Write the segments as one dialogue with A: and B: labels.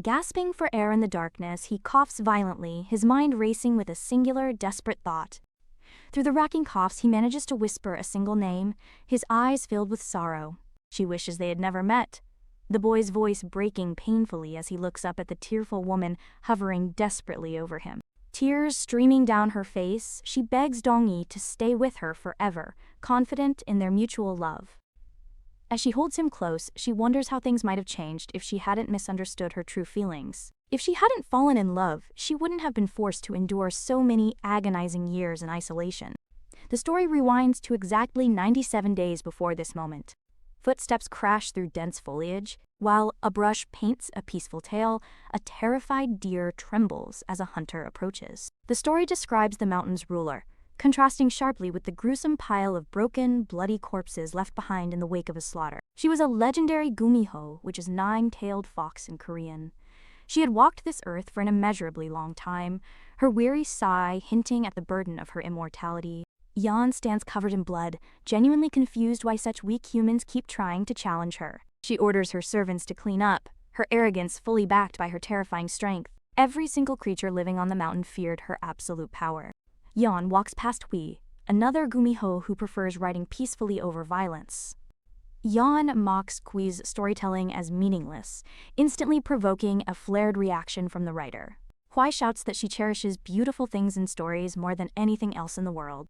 A: Gasping for air in the darkness, he coughs violently, his mind racing with a singular, desperate thought. Through the racking coughs, he manages to whisper a single name, his eyes filled with sorrow. She wishes they had never met. The boy's voice breaking painfully as he looks up at the tearful woman hovering desperately over him. Tears streaming down her face, she begs Dong-yi to stay with her forever, confident in their mutual love. As she holds him close, she wonders how things might have changed if she hadn't misunderstood her true feelings. If she hadn't fallen in love, she wouldn't have been forced to endure so many agonizing years in isolation. The story rewinds to exactly 97 days before this moment. Footsteps crash through dense foliage. While a brush paints a peaceful tale, a terrified deer trembles as a hunter approaches. The story describes the mountain's ruler, contrasting sharply with the gruesome pile of broken, bloody corpses left behind in the wake of a slaughter. She was a legendary gumiho, which is nine-tailed fox in Korean. She had walked this earth for an immeasurably long time, her weary sigh hinting at the burden of her immortality. Yeon stands covered in blood, genuinely confused why such weak humans keep trying to challenge her. She orders her servants to clean up, her arrogance fully backed by her terrifying strength. Every single creature living on the mountain feared her absolute power. Yeon walks past Hui, another gumiho who prefers riding peacefully over violence. Yeon mocks Hui's storytelling as meaningless, instantly provoking a flared reaction from the writer. Hui shouts that she cherishes beautiful things in stories more than anything else in the world.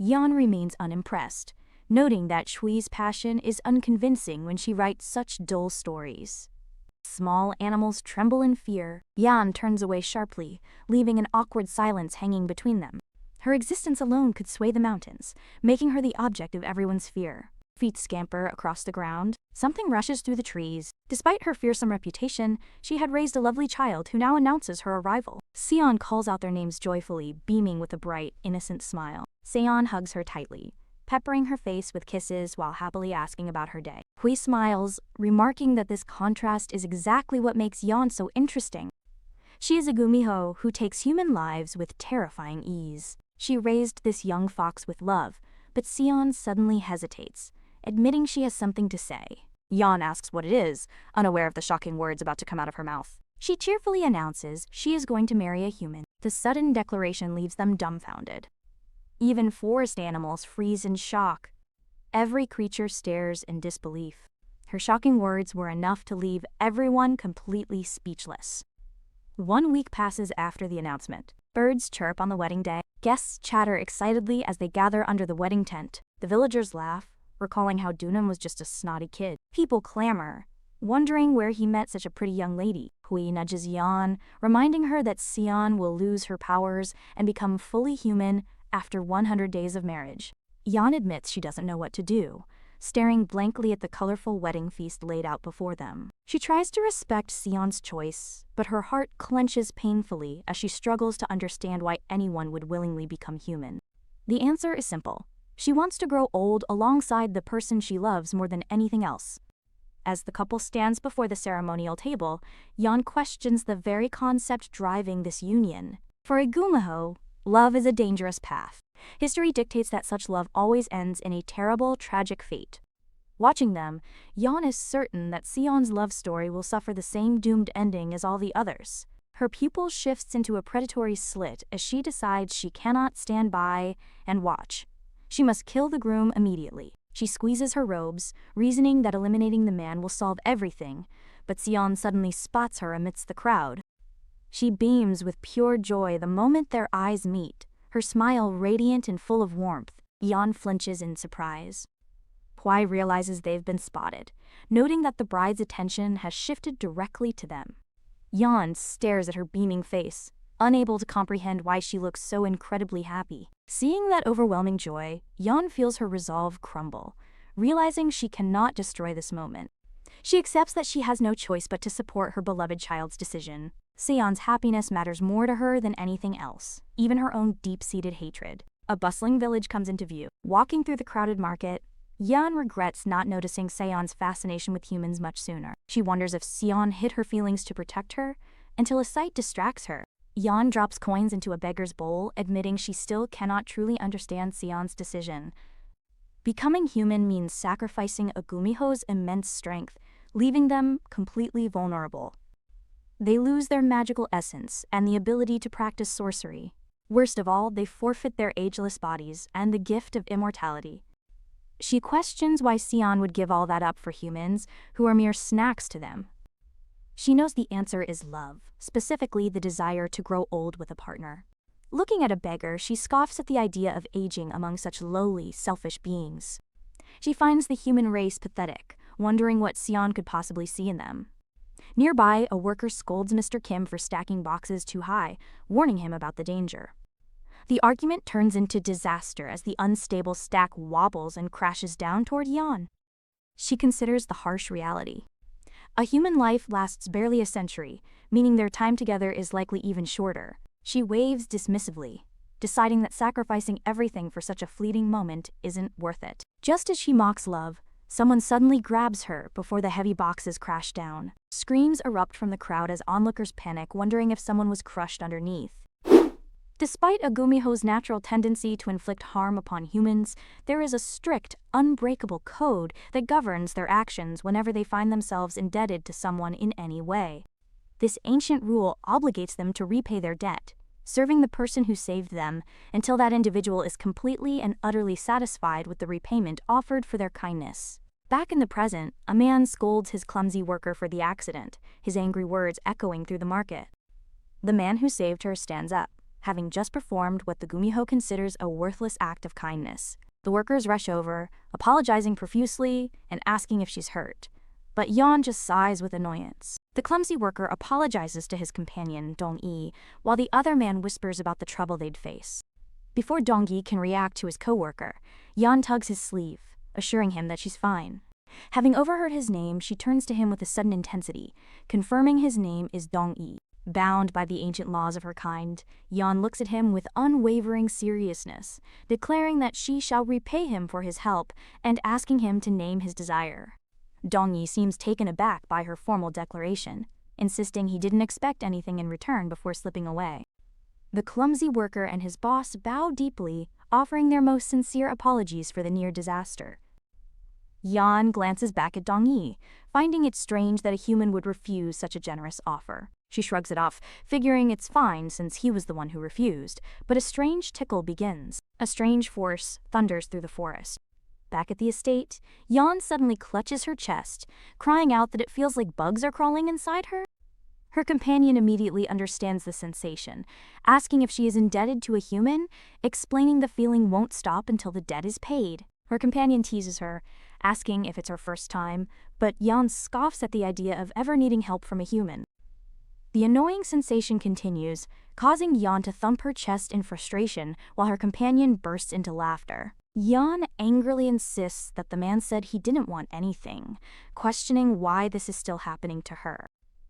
A: Yeon remains unimpressed, noting that Hui's passion is unconvincing when she writes such dull stories. Small animals tremble in fear. Yeon turns away sharply, leaving an awkward silence hanging between them. Her existence alone could sway the mountains, making her the object of everyone's fear. Feet scamper across the ground. Something rushes through the trees. Despite her fearsome reputation, she had raised a lovely child who now announces her arrival. Seon calls out their names joyfully, beaming with a bright, innocent smile. Seon hugs her tightly, peppering her face with kisses while happily asking about her day. Hui smiles, remarking that this contrast is exactly what makes Yeon so interesting. She is a gumiho who takes human lives with terrifying ease. She raised this young fox with love, but Seon suddenly hesitates, admitting she has something to say. Yeon asks what it is, unaware of the shocking words about to come out of her mouth. She cheerfully announces she is going to marry a human. The sudden declaration leaves them dumbfounded. Even forest animals freeze in shock. Every creature stares in disbelief. Her shocking words were enough to leave everyone completely speechless. 1 week passes after the announcement. Birds chirp on the wedding day. Guests chatter excitedly as they gather under the wedding tent. The villagers laugh, recalling how Dunham was just a snotty kid. People clamor, wondering where he met such a pretty young lady. Hui nudges Yeon, reminding her that Seon will lose her powers and become fully human after 100 days of marriage. Yeon admits she doesn't know what to do, staring blankly at the colorful wedding feast laid out before them. She tries to respect Seon's choice, but her heart clenches painfully as she struggles to understand why anyone would willingly become human. The answer is simple. She wants to grow old alongside the person she loves more than anything else. As the couple stands before the ceremonial table, Yeon questions the very concept driving this union. For a gumiho, love is a dangerous path. History dictates that such love always ends in a terrible, tragic fate. Watching them, Yeon is certain that Seon's love story will suffer the same doomed ending as all the others. Her pupil shifts into a predatory slit as she decides she cannot stand by and watch. She must kill the groom immediately. She squeezes her robes, reasoning that eliminating the man will solve everything, but Seon suddenly spots her amidst the crowd. She beams with pure joy the moment their eyes meet, her smile radiant and full of warmth. Yeon flinches in surprise. Hui realizes they've been spotted, noting that the bride's attention has shifted directly to them. Yeon stares at her beaming face, unable to comprehend why she looks so incredibly happy. Seeing that overwhelming joy, Yeon feels her resolve crumble, realizing she cannot destroy this moment. She accepts that she has no choice but to support her beloved child's decision. Seon's happiness matters more to her than anything else, even her own deep-seated hatred. A bustling village comes into view. Walking through the crowded market, Yeon regrets not noticing Seon's fascination with humans much sooner. She wonders if Seon hid her feelings to protect her, until a sight distracts her. Yeon drops coins into a beggar's bowl, admitting she still cannot truly understand Seon's decision. Becoming human means sacrificing a gumiho's immense strength, leaving them completely vulnerable. They lose their magical essence and the ability to practice sorcery. Worst of all, they forfeit their ageless bodies and the gift of immortality. She questions why Sion would give all that up for humans, who are mere snacks to them. She knows the answer is love, specifically the desire to grow old with a partner. Looking at a beggar, she scoffs at the idea of aging among such lowly, selfish beings. She finds the human race pathetic, wondering what Sion could possibly see in them. Nearby, a worker scolds Mr. Kim for stacking boxes too high, warning him about the danger. The argument turns into disaster as the unstable stack wobbles and crashes down toward Yeon. She considers the harsh reality. A human life lasts barely a century, meaning their time together is likely even shorter. She waves dismissively, deciding that sacrificing everything for such a fleeting moment isn't worth it. Just as she mocks love, someone suddenly grabs her before the heavy boxes crash down. Screams erupt from the crowd as onlookers panic, wondering if someone was crushed underneath. Despite a gumiho's natural tendency to inflict harm upon humans, there is a strict, unbreakable code that governs their actions whenever they find themselves indebted to someone in any way. This ancient rule obligates them to repay their debt, serving the person who saved them until that individual is completely and utterly satisfied with the repayment offered for their kindness. Back in the present, a man scolds his clumsy worker for the accident, his angry words echoing through the market. The man who saved her stands up, having just performed what the gumiho considers a worthless act of kindness. The workers rush over, apologizing profusely and asking if she's hurt. But Yeon just sighs with annoyance. The clumsy worker apologizes to his companion, Dong-yi, while the other man whispers about the trouble they'd face. Before Dong-yi can react to his co-worker, Yeon tugs his sleeve, assuring him that she's fine. Having overheard his name, she turns to him with a sudden intensity, confirming his name is Dong-yi. Bound by the ancient laws of her kind, Yeon looks at him with unwavering seriousness, declaring that she shall repay him for his help and asking him to name his desire. Dong-yi seems taken aback by her formal declaration, insisting he didn't expect anything in return before slipping away. The clumsy worker and his boss bow deeply, offering their most sincere apologies for the near disaster. Yeon glances back at Dong-yi, finding it strange that a human would refuse such a generous offer. She shrugs it off, figuring it's fine since he was the one who refused, but a strange tickle begins. A strange force thunders through the forest. Back at the estate, Yeon suddenly clutches her chest, crying out that it feels like bugs are crawling inside her. Her companion immediately understands the sensation, asking if she is indebted to a human, explaining the feeling won't stop until the debt is paid. Her companion teases her, asking if it's her first time, but Yeon scoffs at the idea of ever needing help from a human. The annoying sensation continues, causing Yeon to thump her chest in frustration while her companion bursts into laughter. Yeon angrily insists that the man said he didn't want anything, questioning why this is still happening to her.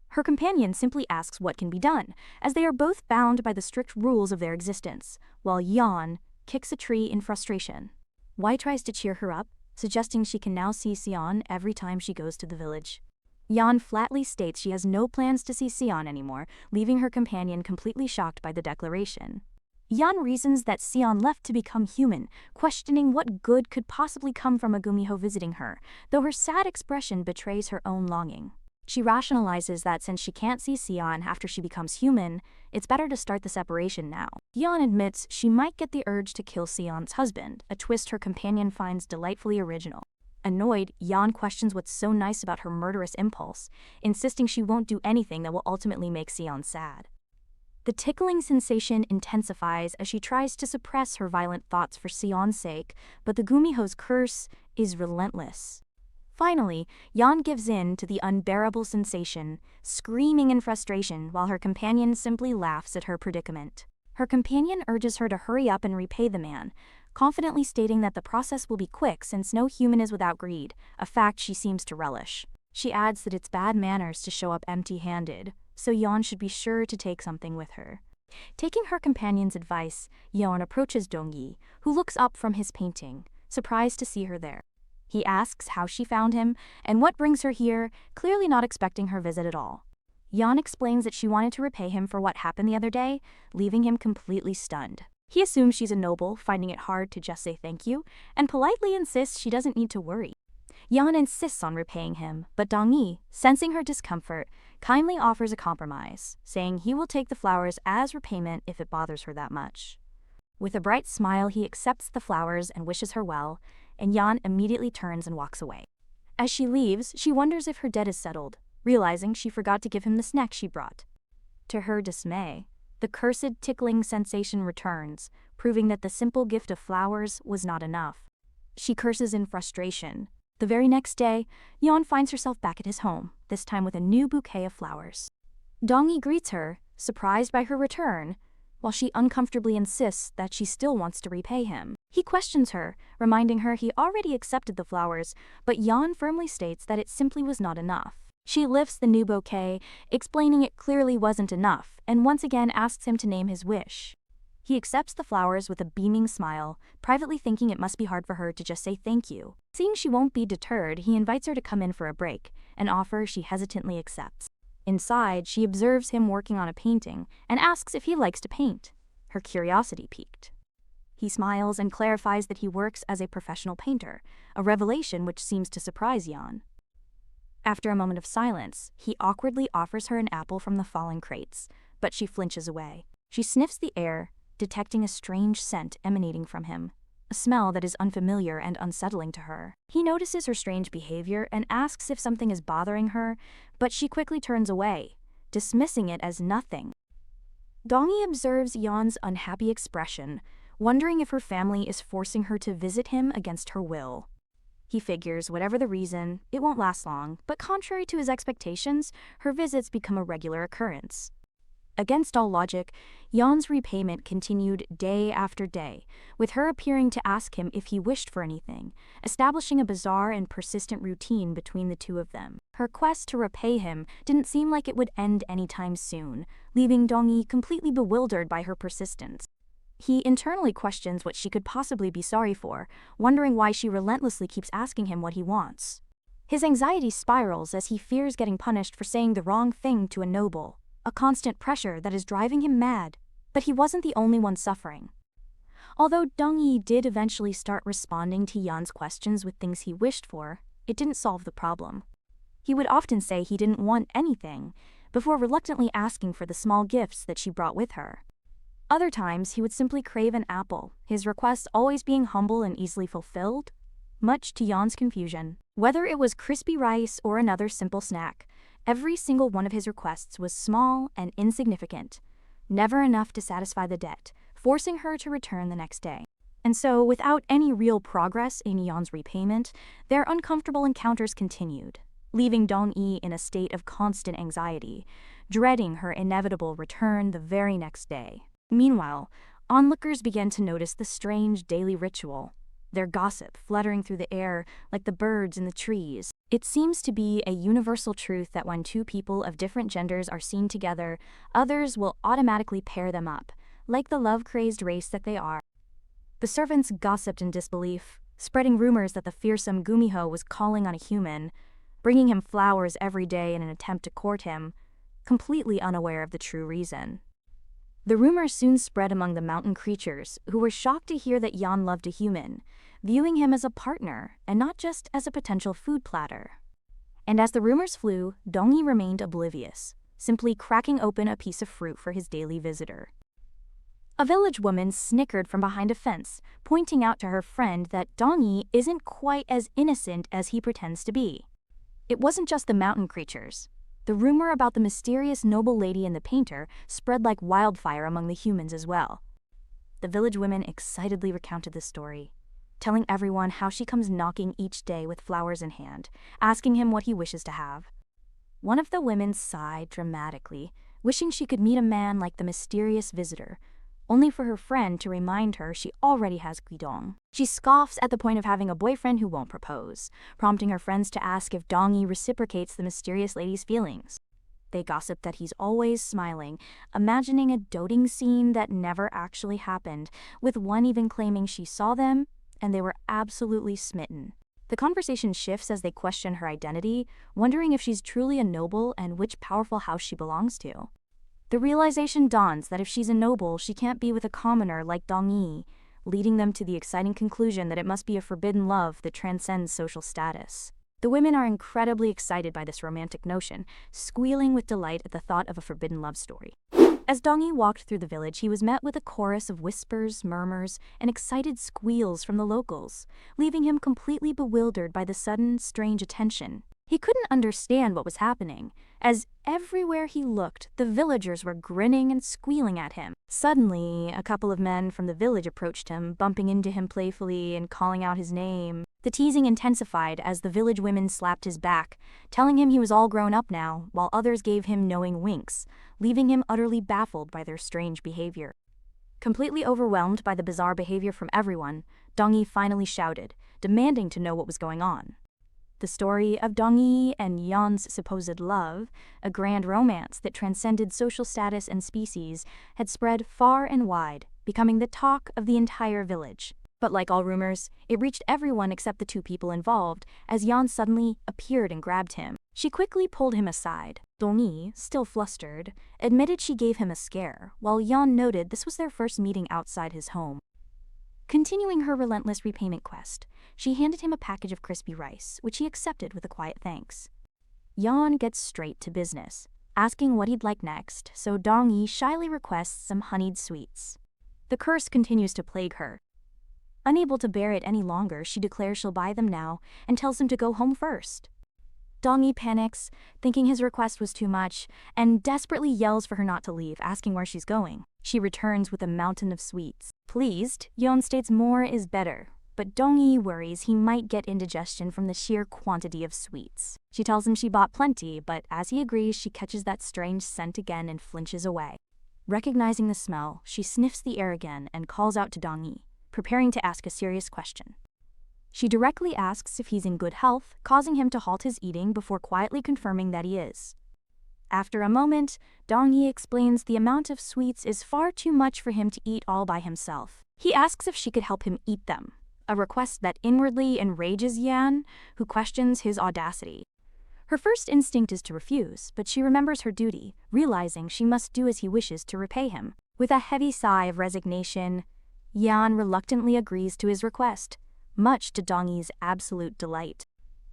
A: Her companion simply asks what can be done, as they are both bound by the strict rules of their existence, while Yeon kicks a tree in frustration. Wai tries to cheer her up, suggesting she can now see Sion every time she goes to the village. Yeon flatly states she has no plans to see Sion anymore, leaving her companion completely shocked by the declaration. Yeon reasons that Sion left to become human, questioning what good could possibly come from a gumiho visiting her, though her sad expression betrays her own longing. She rationalizes that since she can't see Sion after she becomes human, it's better to start the separation now. Yeon admits she might get the urge to kill Sion's husband, a twist her companion finds delightfully original. Annoyed, Yeon questions what's so nice about her murderous impulse, insisting she won't do anything that will ultimately make Sion sad. The tickling sensation intensifies as she tries to suppress her violent thoughts for Sion's sake, but the gumiho's curse is relentless. Finally, Yeon gives in to the unbearable sensation, screaming in frustration while her companion simply laughs at her predicament. Her companion urges her to hurry up and repay the man, confidently stating that the process will be quick since no human is without greed, a fact she seems to relish. She adds that it's bad manners to show up empty-handed, so Yeon should be sure to take something with her. Taking her companion's advice, Yeon approaches Dong-yi, who looks up from his painting, surprised to see her there. He asks how she found him and what brings her here, clearly not expecting her visit at all. Yeon explains that she wanted to repay him for what happened the other day, leaving him completely stunned. He assumes she's a noble, finding it hard to just say thank you, and politely insists she doesn't need to worry. Yeon insists on repaying him, but Dong-yi, sensing her discomfort, kindly offers a compromise, saying he will take the flowers as repayment if it bothers her that much. With a bright smile, he accepts the flowers and wishes her well, and Yan immediately turns and walks away. As she leaves, she wonders if her debt is settled, realizing she forgot to give him the snack she brought. To her dismay, the cursed tickling sensation returns, proving that the simple gift of flowers was not enough. She curses in frustration. The very next day, Yeon finds herself back at his home, this time with a new bouquet of flowers. Dong-yi greets her, surprised by her return, while she uncomfortably insists that she still wants to repay him. He questions her, reminding her he already accepted the flowers, but Yeon firmly states that it simply was not enough. She lifts the new bouquet, explaining it clearly wasn't enough, and once again asks him to name his wish. He accepts the flowers with a beaming smile, privately thinking it must be hard for her to just say thank you. Seeing she won't be deterred, he invites her to come in for a break, an offer she hesitantly accepts. Inside, she observes him working on a painting and asks if he likes to paint. Her curiosity piqued. He smiles and clarifies that he works as a professional painter, a revelation which seems to surprise Yeon. After a moment of silence, he awkwardly offers her an apple from the fallen crates, but she flinches away. She sniffs the air, detecting a strange scent emanating from him, a smell that is unfamiliar and unsettling to her. He notices her strange behavior and asks if something is bothering her, but she quickly turns away, dismissing it as nothing. Dong-yi observes Yeon's unhappy expression, wondering if her family is forcing her to visit him against her will. He figures, whatever the reason, it won't last long, but contrary to his expectations, her visits become a regular occurrence. Against all logic, Yeon's repayment continued day after day, with her appearing to ask him if he wished for anything, establishing a bizarre and persistent routine between the two of them. Her quest to repay him didn't seem like it would end anytime soon, leaving Dong-yi completely bewildered by her persistence. He internally questions what she could possibly be sorry for, wondering why she relentlessly keeps asking him what he wants. His anxiety spirals as he fears getting punished for saying the wrong thing to a noble, a constant pressure that is driving him mad. But he wasn't the only one suffering. Although Dong-yi did eventually start responding to Yeon's questions with things he wished for, it didn't solve the problem. He would often say he didn't want anything, before reluctantly asking for the small gifts that she brought with her. Other times, he would simply crave an apple, his requests always being humble and easily fulfilled, much to Yeon's confusion. Whether it was crispy rice or another simple snack, every single one of his requests was small and insignificant, never enough to satisfy the debt, forcing her to return the next day. And so, without any real progress in Yeon's repayment, their uncomfortable encounters continued, leaving Dong-yi in a state of constant anxiety, dreading her inevitable return the very next day. Meanwhile, onlookers began to notice the strange daily ritual, their gossip fluttering through the air like the birds in the trees. It seems to be a universal truth that when two people of different genders are seen together, others will automatically pair them up, like the love-crazed race that they are. The servants gossiped in disbelief, spreading rumors that the fearsome Gumiho was calling on a human, bringing him flowers every day in an attempt to court him, completely unaware of the true reason. The rumors soon spread among the mountain creatures, who were shocked to hear that Yeon loved a human, viewing him as a partner and not just as a potential food platter. And as the rumors flew, Dong-yi remained oblivious, simply cracking open a piece of fruit for his daily visitor. A village woman snickered from behind a fence, pointing out to her friend that Dong-yi isn't quite as innocent as he pretends to be. It wasn't just the mountain creatures. The rumor about the mysterious noble lady and the painter spread like wildfire among the humans as well. The village women excitedly recounted the story, telling everyone how she comes knocking each day with flowers in hand, asking him what he wishes to have. One of the women sighed dramatically, wishing she could meet a man like the mysterious visitor, only for her friend to remind her she already has Guidong. She scoffs at the point of having a boyfriend who won't propose, prompting her friends to ask if Dong-yi reciprocates the mysterious lady's feelings. They gossip that he's always smiling, imagining a doting scene that never actually happened, with one even claiming she saw them and they were absolutely smitten. The conversation shifts as they question her identity, wondering if she's truly a noble and which powerful house she belongs to. The realization dawns that if she's a noble, she can't be with a commoner like Dong-yi, leading them to the exciting conclusion that it must be a forbidden love that transcends social status. The women are incredibly excited by this romantic notion, squealing with delight at the thought of a forbidden love story. As Dong-yi walked through the village, he was met with a chorus of whispers, murmurs, and excited squeals from the locals, leaving him completely bewildered by the sudden, strange attention. He couldn't understand what was happening, as everywhere he looked, the villagers were grinning and squealing at him. Suddenly, a couple of men from the village approached him, bumping into him playfully and calling out his name. The teasing intensified as the village women slapped his back, telling him he was all grown up now, while others gave him knowing winks, leaving him utterly baffled by their strange behavior. Completely overwhelmed by the bizarre behavior from everyone, Dong-yi finally shouted, demanding to know what was going on. The story of Dong-yi and Yeon's supposed love, a grand romance that transcended social status and species, had spread far and wide, becoming the talk of the entire village. But like all rumors, it reached everyone except the two people involved, as Yeon suddenly appeared and grabbed him. She quickly pulled him aside. Dong-yi, still flustered, admitted she gave him a scare, while Yeon noted this was their first meeting outside his home. Continuing her relentless repayment quest, she handed him a package of crispy rice, which he accepted with a quiet thanks. Yeon gets straight to business, asking what he'd like next, so Dong-yi shyly requests some honeyed sweets. The curse continues to plague her. Unable to bear it any longer, she declares she'll buy them now and tells him to go home first. Dong-yi panics, thinking his request was too much, and desperately yells for her not to leave, asking where she's going. She returns with a mountain of sweets. Pleased, Yeon states more is better, but Dong-yi worries he might get indigestion from the sheer quantity of sweets. She tells him she bought plenty, but as he agrees, she catches that strange scent again and flinches away. Recognizing the smell, she sniffs the air again and calls out to Dong-yi, preparing to ask a serious question. She directly asks if he's in good health, causing him to halt his eating before quietly confirming that he is. After a moment, Dong-yi explains the amount of sweets is far too much for him to eat all by himself. He asks if she could help him eat them, a request that inwardly enrages Yeon, who questions his audacity. Her first instinct is to refuse, but she remembers her duty, realizing she must do as he wishes to repay him. With a heavy sigh of resignation, Yeon reluctantly agrees to his request, much to Dong-yi's absolute delight.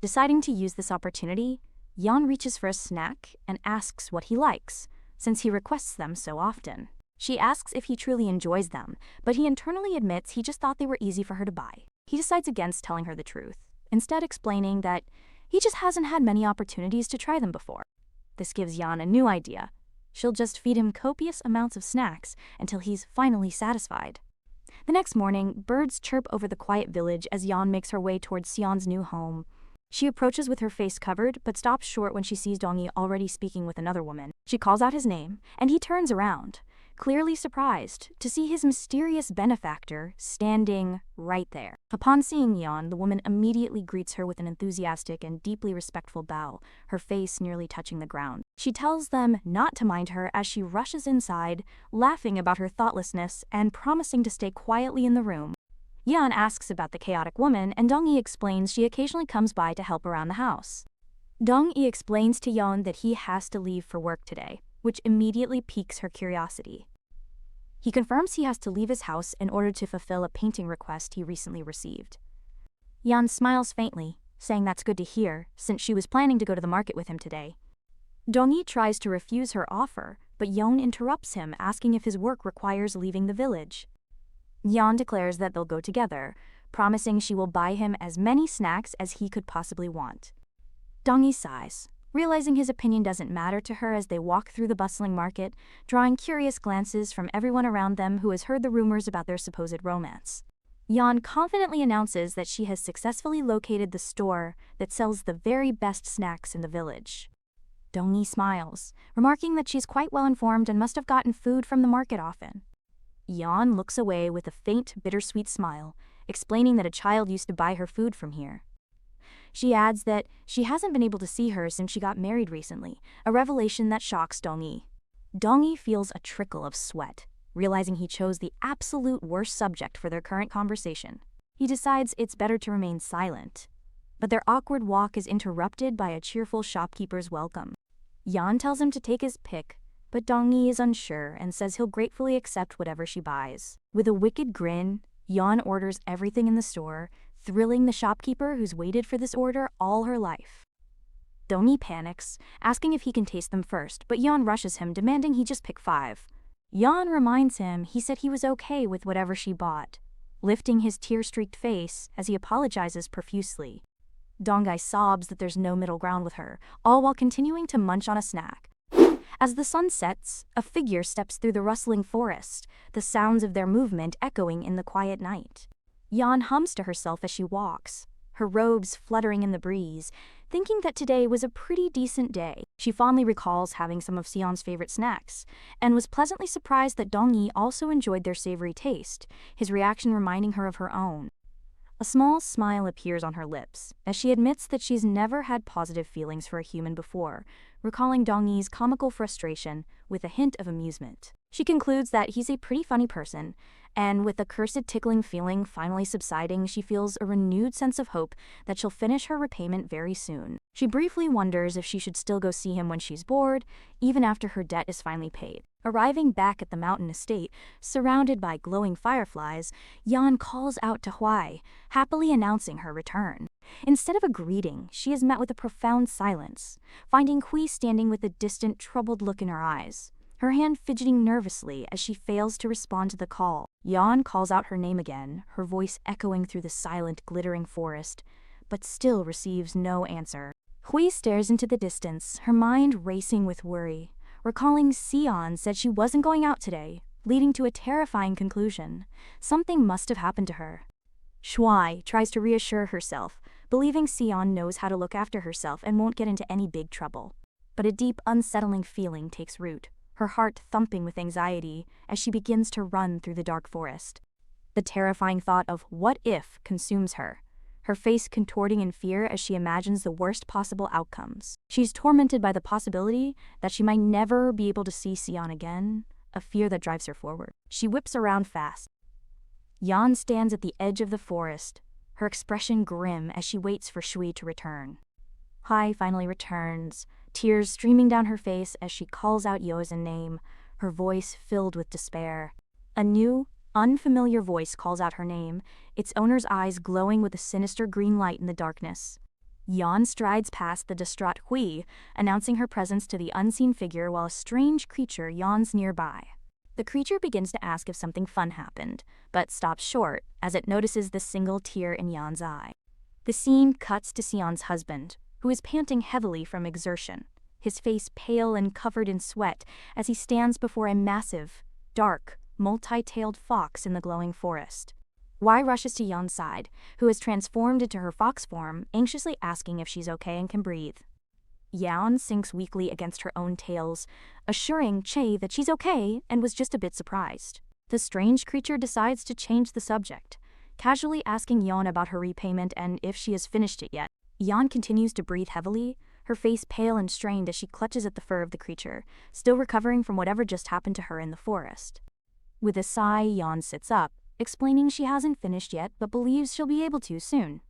A: Deciding to use this opportunity, Yeon reaches for a snack and asks what he likes, since he requests them so often. She asks if he truly enjoys them, but he internally admits he just thought they were easy for her to buy. He decides against telling her the truth, instead explaining that he just hasn't had many opportunities to try them before. This gives Yeon a new idea. She'll just feed him copious amounts of snacks until he's finally satisfied. The next morning, birds chirp over the quiet village as Yeon makes her way towards Seon's new home. She approaches with her face covered, but stops short when she sees Dong-yi already speaking with another woman. She calls out his name, and he turns around, clearly surprised to see his mysterious benefactor standing right there. Upon seeing Yeon, the woman immediately greets her with an enthusiastic and deeply respectful bow, her face nearly touching the ground. She tells them not to mind her as she rushes inside, laughing about her thoughtlessness and promising to stay quietly in the room. Yeon asks about the chaotic woman, and Dong-yi explains she occasionally comes by to help around the house. Dong-yi explains to Yeon that he has to leave for work today, which immediately piques her curiosity. He confirms he has to leave his house in order to fulfill a painting request he recently received. Yeon smiles faintly, saying that's good to hear, since she was planning to go to the market with him today. Dong-yi tries to refuse her offer, but Yeon interrupts him, asking if his work requires leaving the village. Yeon declares that they'll go together, promising she will buy him as many snacks as he could possibly want. Dong-yi sighs, realizing his opinion doesn't matter to her as they walk through the bustling market, drawing curious glances from everyone around them who has heard the rumors about their supposed romance. Yeon confidently announces that she has successfully located the store that sells the very best snacks in the village. Dong-yi smiles, remarking that she's quite well informed and must have gotten food from the market often. Yeon looks away with a faint, bittersweet smile, explaining that a child used to buy her food from here. She adds that she hasn't been able to see her since she got married recently, a revelation that shocks Dong-yi. Dong-yi feels a trickle of sweat, realizing he chose the absolute worst subject for their current conversation. He decides it's better to remain silent, but their awkward walk is interrupted by a cheerful shopkeeper's welcome. Yeon tells him to take his pick, but Dong-yi is unsure and says he'll gratefully accept whatever she buys. With a wicked grin, Yeon orders everything in the store, thrilling the shopkeeper who's waited for this order all her life. Dongyi panics, asking if he can taste them first, but Yeon rushes him, demanding he just pick 5. Yeon reminds him he said he was okay with whatever she bought, lifting his tear-streaked face as he apologizes profusely. Dongyi sobs that there's no middle ground with her, all while continuing to munch on a snack. As the sun sets, a figure steps through the rustling forest, the sounds of their movement echoing in the quiet night. Yeon hums to herself as she walks, her robes fluttering in the breeze, thinking that today was a pretty decent day. She fondly recalls having some of Sion's favorite snacks, and was pleasantly surprised that Dongyi also enjoyed their savory taste, his reaction reminding her of her own. A small smile appears on her lips, as she admits that she's never had positive feelings for a human before, recalling Dongyi's comical frustration with a hint of amusement. She concludes that he's a pretty funny person, and with the cursed tickling feeling finally subsiding, she feels a renewed sense of hope that she'll finish her repayment very soon. She briefly wonders if she should still go see him when she's bored, even after her debt is finally paid. Arriving back at the mountain estate, surrounded by glowing fireflies, Yeon calls out to Hwai, happily announcing her return. Instead of a greeting, she is met with a profound silence, finding Hui standing with a distant, troubled look in her eyes, her hand fidgeting nervously as she fails to respond to the call. Yeon calls out her name again, her voice echoing through the silent, glittering forest, but still receives no answer. Hui stares into the distance, her mind racing with worry, recalling Sion said she wasn't going out today, leading to a terrifying conclusion. Something must have happened to her. Shuai tries to reassure herself, believing Sion knows how to look after herself and won't get into any big trouble. But a deep, unsettling feeling takes root, her heart thumping with anxiety as she begins to run through the dark forest. The terrifying thought of what if consumes her, her face contorting in fear as she imagines the worst possible outcomes. She's tormented by the possibility that she might never be able to see Sion again, a fear that drives her forward. She whips around fast. Yeon stands at the edge of the forest, her expression grim as she waits for Shui to return. Hai finally returns, tears streaming down her face as she calls out Yeo's name, her voice filled with despair. A new, unfamiliar voice calls out her name, its owner's eyes glowing with a sinister green light in the darkness. Yeon strides past the distraught Hui, announcing her presence to the unseen figure while a strange creature yawns nearby. The creature begins to ask if something fun happened, but stops short as it notices the single tear in Yeon's eye. The scene cuts to Sion's husband, who is panting heavily from exertion, his face pale and covered in sweat as he stands before a massive, dark, multi-tailed fox in the glowing forest. Wai rushes to Yeon's side, who has transformed into her fox form, anxiously asking if she's okay and can breathe. Yeon sinks weakly against her own tails, assuring Che that she's okay and was just a bit surprised. The strange creature decides to change the subject, casually asking Yeon about her repayment and if she has finished it yet. Yeon continues to breathe heavily, her face pale and strained as she clutches at the fur of the creature, still recovering from whatever just happened to her in the forest. With a sigh, Yeon sits up, explaining she hasn't finished yet but believes she'll be able to soon.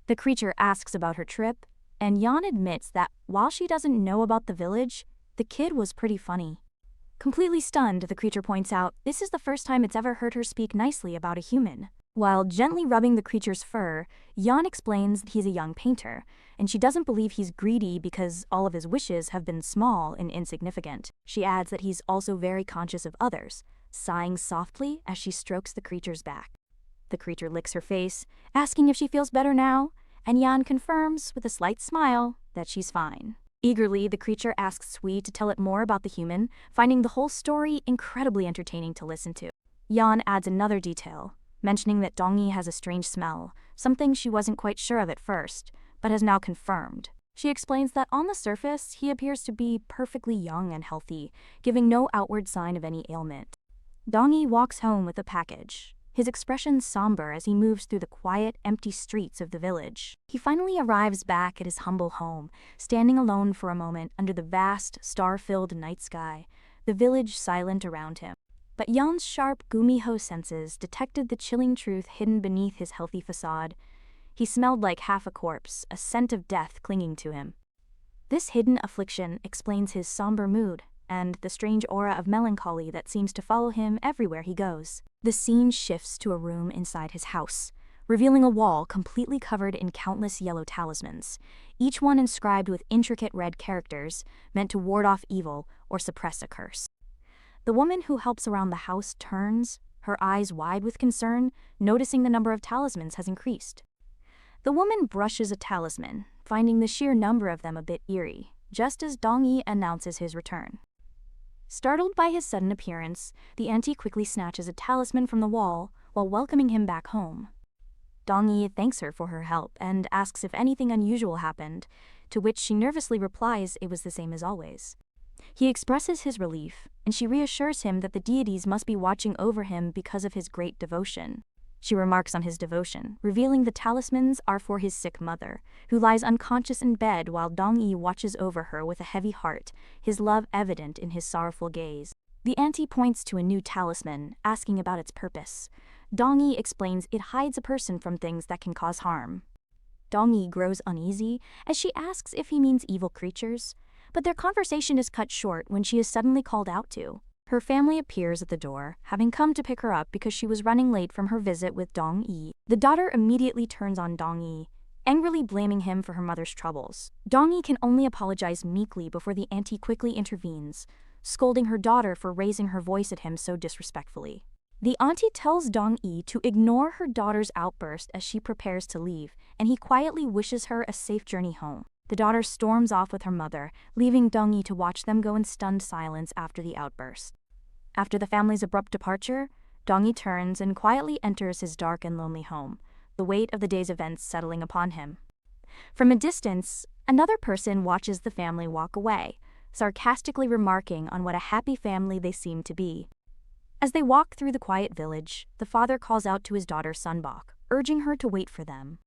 A: The creature asks about her trip, and Yeon admits that while she doesn't know about the village, the kid was pretty funny. Completely stunned, the creature points out this is the first time it's ever heard her speak nicely about a human. While gently rubbing the creature's fur, Yeon explains that he's a young painter, and she doesn't believe he's greedy because all of his wishes have been small and insignificant. She adds that he's also very conscious of others, sighing softly as she strokes the creature's back. The creature licks her face, asking if she feels better now, and Yeon confirms with a slight smile that she's fine. Eagerly, the creature asks Sui to tell it more about the human, finding the whole story incredibly entertaining to listen to. Yeon adds another detail, mentioning that Dongyi has a strange smell, something she wasn't quite sure of at first, but has now confirmed. She explains that on the surface, he appears to be perfectly young and healthy, giving no outward sign of any ailment. Dongyi walks home with a package, his expression somber as he moves through the quiet, empty streets of the village. He finally arrives back at his humble home, standing alone for a moment under the vast, star-filled night sky, the village silent around him. But Yeon's sharp Gumiho senses detected the chilling truth hidden beneath his healthy facade. He smelled like half a corpse, a scent of death clinging to him. This hidden affliction explains his somber mood and the strange aura of melancholy that seems to follow him everywhere he goes. The scene shifts to a room inside his house, revealing a wall completely covered in countless yellow talismans, each one inscribed with intricate red characters meant to ward off evil or suppress a curse. The woman who helps around the house turns, her eyes wide with concern, noticing the number of talismans has increased. The woman brushes a talisman, finding the sheer number of them a bit eerie, just as Dong-yi announces his return. Startled by his sudden appearance, the auntie quickly snatches a talisman from the wall while welcoming him back home. Dong-yi thanks her for her help and asks if anything unusual happened, to which she nervously replies it was the same as always. He expresses his relief, and she reassures him that the deities must be watching over him because of his great devotion. She remarks on his devotion, revealing the talismans are for his sick mother, who lies unconscious in bed while Dong-yi watches over her with a heavy heart, his love evident in his sorrowful gaze. The auntie points to a new talisman, asking about its purpose. Dong-yi explains it hides a person from things that can cause harm. Dong-yi grows uneasy as she asks if he means evil creatures, but their conversation is cut short when she is suddenly called out to. Her family appears at the door, having come to pick her up because she was running late from her visit with Dong-yi. The daughter immediately turns on Dong-yi, angrily blaming him for her mother's troubles. Dong-yi can only apologize meekly before the auntie quickly intervenes, scolding her daughter for raising her voice at him so disrespectfully. The auntie tells Dong-yi to ignore her daughter's outburst as she prepares to leave, and he quietly wishes her a safe journey home. The daughter storms off with her mother, leaving Dong-yi to watch them go in stunned silence after the outburst. After the family's abrupt departure, Dong-yi turns and quietly enters his dark and lonely home, the weight of the day's events settling upon him. From a distance, another person watches the family walk away, sarcastically remarking on what a happy family they seem to be. As they walk through the quiet village, the father calls out to his daughter Sunbok, urging her to wait for them.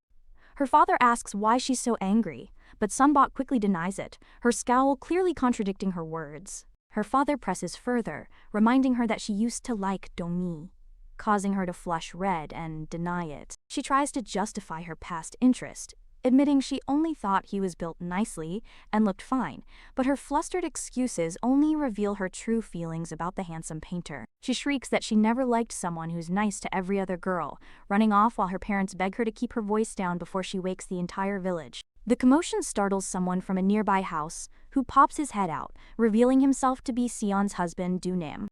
A: Her father asks why she's so angry, but Sunbok quickly denies it, her scowl clearly contradicting her words. Her father presses further, reminding her that she used to like Dong-yi, causing her to flush red and deny it. She tries to justify her past interest, admitting she only thought he was built nicely and looked fine, but her flustered excuses only reveal her true feelings about the handsome painter. She shrieks that she never liked someone who's nice to every other girl, running off while her parents beg her to keep her voice down before she wakes the entire village. The commotion startles someone from a nearby house, who pops his head out, revealing himself to be Seon's husband, Do-nam.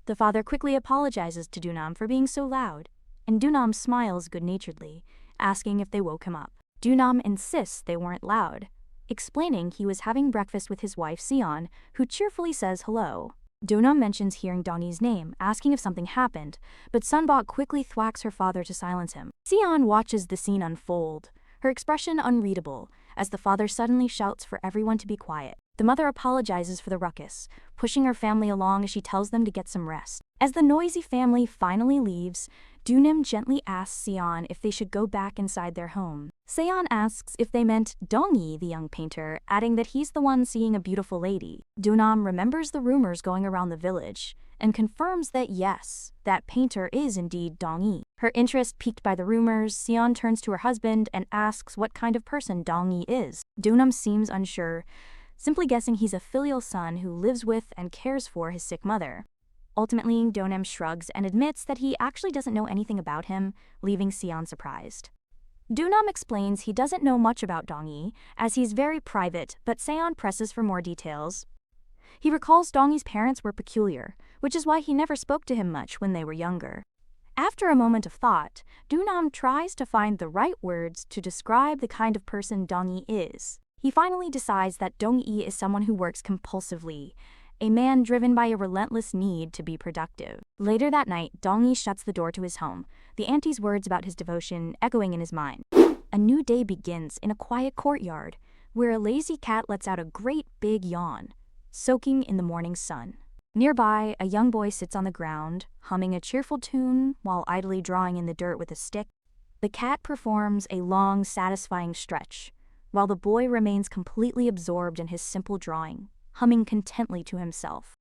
A: The father quickly apologizes to Do-nam for being so loud, and Do-nam smiles good-naturedly, asking if they woke him up. Do-nam insists they weren't loud, explaining he was having breakfast with his wife Seon, who cheerfully says hello. Do-nam mentions hearing Dong-yi's name, asking if something happened, but Sunbok quickly thwacks her father to silence him. Seon watches the scene unfold, her expression unreadable, as the father suddenly shouts for everyone to be quiet. The mother apologizes for the ruckus, pushing her family along as she tells them to get some rest. As the noisy family finally leaves, Do-nam gently asks Seon if they should go back inside their home. Seon asks if they meant Dong-yi, the young painter, adding that he's the one seeing a beautiful lady. Do-nam remembers the rumors going around the village, and confirms that yes, that painter is indeed Dong-yi. Her interest piqued by the rumors, Seon turns to her husband and asks what kind of person Dong-yi is. Do-nam seems unsure, simply guessing he's a filial son who lives with and cares for his sick mother. Ultimately, Do-nam shrugs and admits that he actually doesn't know anything about him, leaving Seon surprised. Do-nam explains he doesn't know much about Dong-yi, as he's very private, but Seon presses for more details. He recalls Dong-yi's parents were peculiar, which is why he never spoke to him much when they were younger. After a moment of thought, Do-nam tries to find the right words to describe the kind of person Dong-yi is. He finally decides that Dong-yi is someone who works compulsively, a man driven by a relentless need to be productive. Later that night, Dong-yi shuts the door to his home, the auntie's words about his devotion echoing in his mind. A new day begins in a quiet courtyard, where a lazy cat lets out a great big yawn, soaking in the morning sun. Nearby, a young boy sits on the ground, humming a cheerful tune while idly drawing in the dirt with a stick. The cat performs a long, satisfying stretch, while the boy remains completely absorbed in his simple drawing, humming contentedly to himself.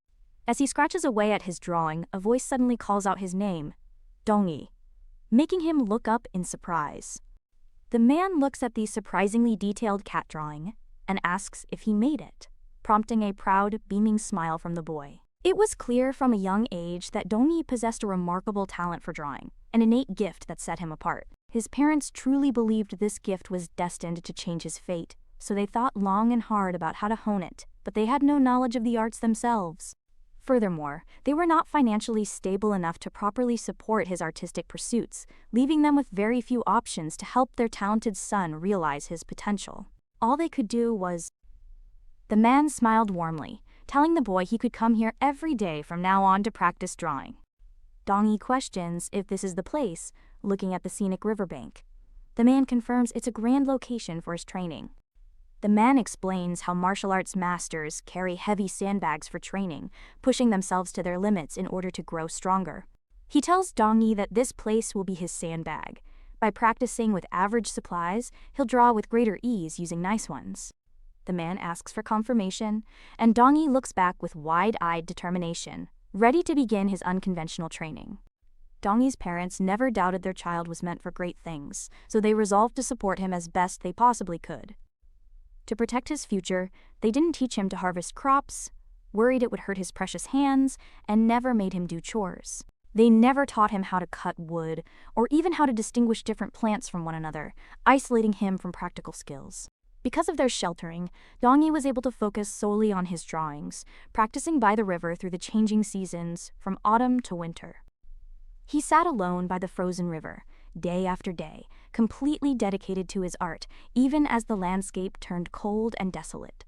A: As he scratches away at his drawing, a voice suddenly calls out his name, Dong-yi, making him look up in surprise. The man looks at the surprisingly detailed cat drawing and asks if he made it, prompting a proud, beaming smile from the boy. It was clear from a young age that Dong-yi possessed a remarkable talent for drawing, an innate gift that set him apart. His parents truly believed this gift was destined to change his fate, so they thought long and hard about how to hone it, but they had no knowledge of the arts themselves. Furthermore, they were not financially stable enough to properly support his artistic pursuits, leaving them with very few options to help their talented son realize his potential. All they could do was... The man smiled warmly, telling the boy he could come here every day from now on to practice drawing. Dong-yi questions if this is the place, looking at the scenic riverbank. The man confirms it's a grand location for his training. The man explains how martial arts masters carry heavy sandbags for training, pushing themselves to their limits in order to grow stronger. He tells Dong-yi that this place will be his sandbag. By practicing with average supplies, he'll draw with greater ease using nice ones. The man asks for confirmation, and Dong-yi looks back with wide-eyed determination, ready to begin his unconventional training. Dong-yi's parents never doubted their child was meant for great things, so they resolved to support him as best they possibly could. To protect his future, they didn't teach him to harvest crops, worried it would hurt his precious hands, and never made him do chores. They never taught him how to cut wood, or even how to distinguish different plants from one another, isolating him from practical skills. Because of their sheltering, Dong-yi was able to focus solely on his drawings, practicing by the river through the changing seasons, from autumn to winter. He sat alone by the frozen river, day after day, completely dedicated to his art, even as the landscape turned cold and desolate.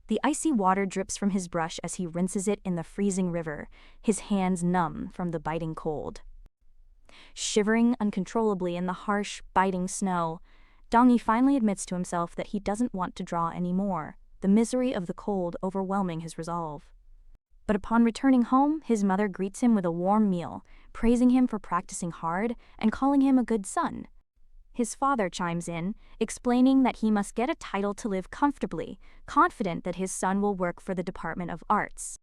A: The icy water drips from his brush as he rinses it in the freezing river, his hands numb from the biting cold. Shivering uncontrollably in the harsh, biting snow, Dong-yi finally admits to himself that he doesn't want to draw anymore, the misery of the cold overwhelming his resolve. But upon returning home, his mother greets him with a warm meal, praising him for practicing hard and calling him a good son. His father chimes in, explaining that he must get a title to live comfortably, confident that his son will work for the Department of Arts.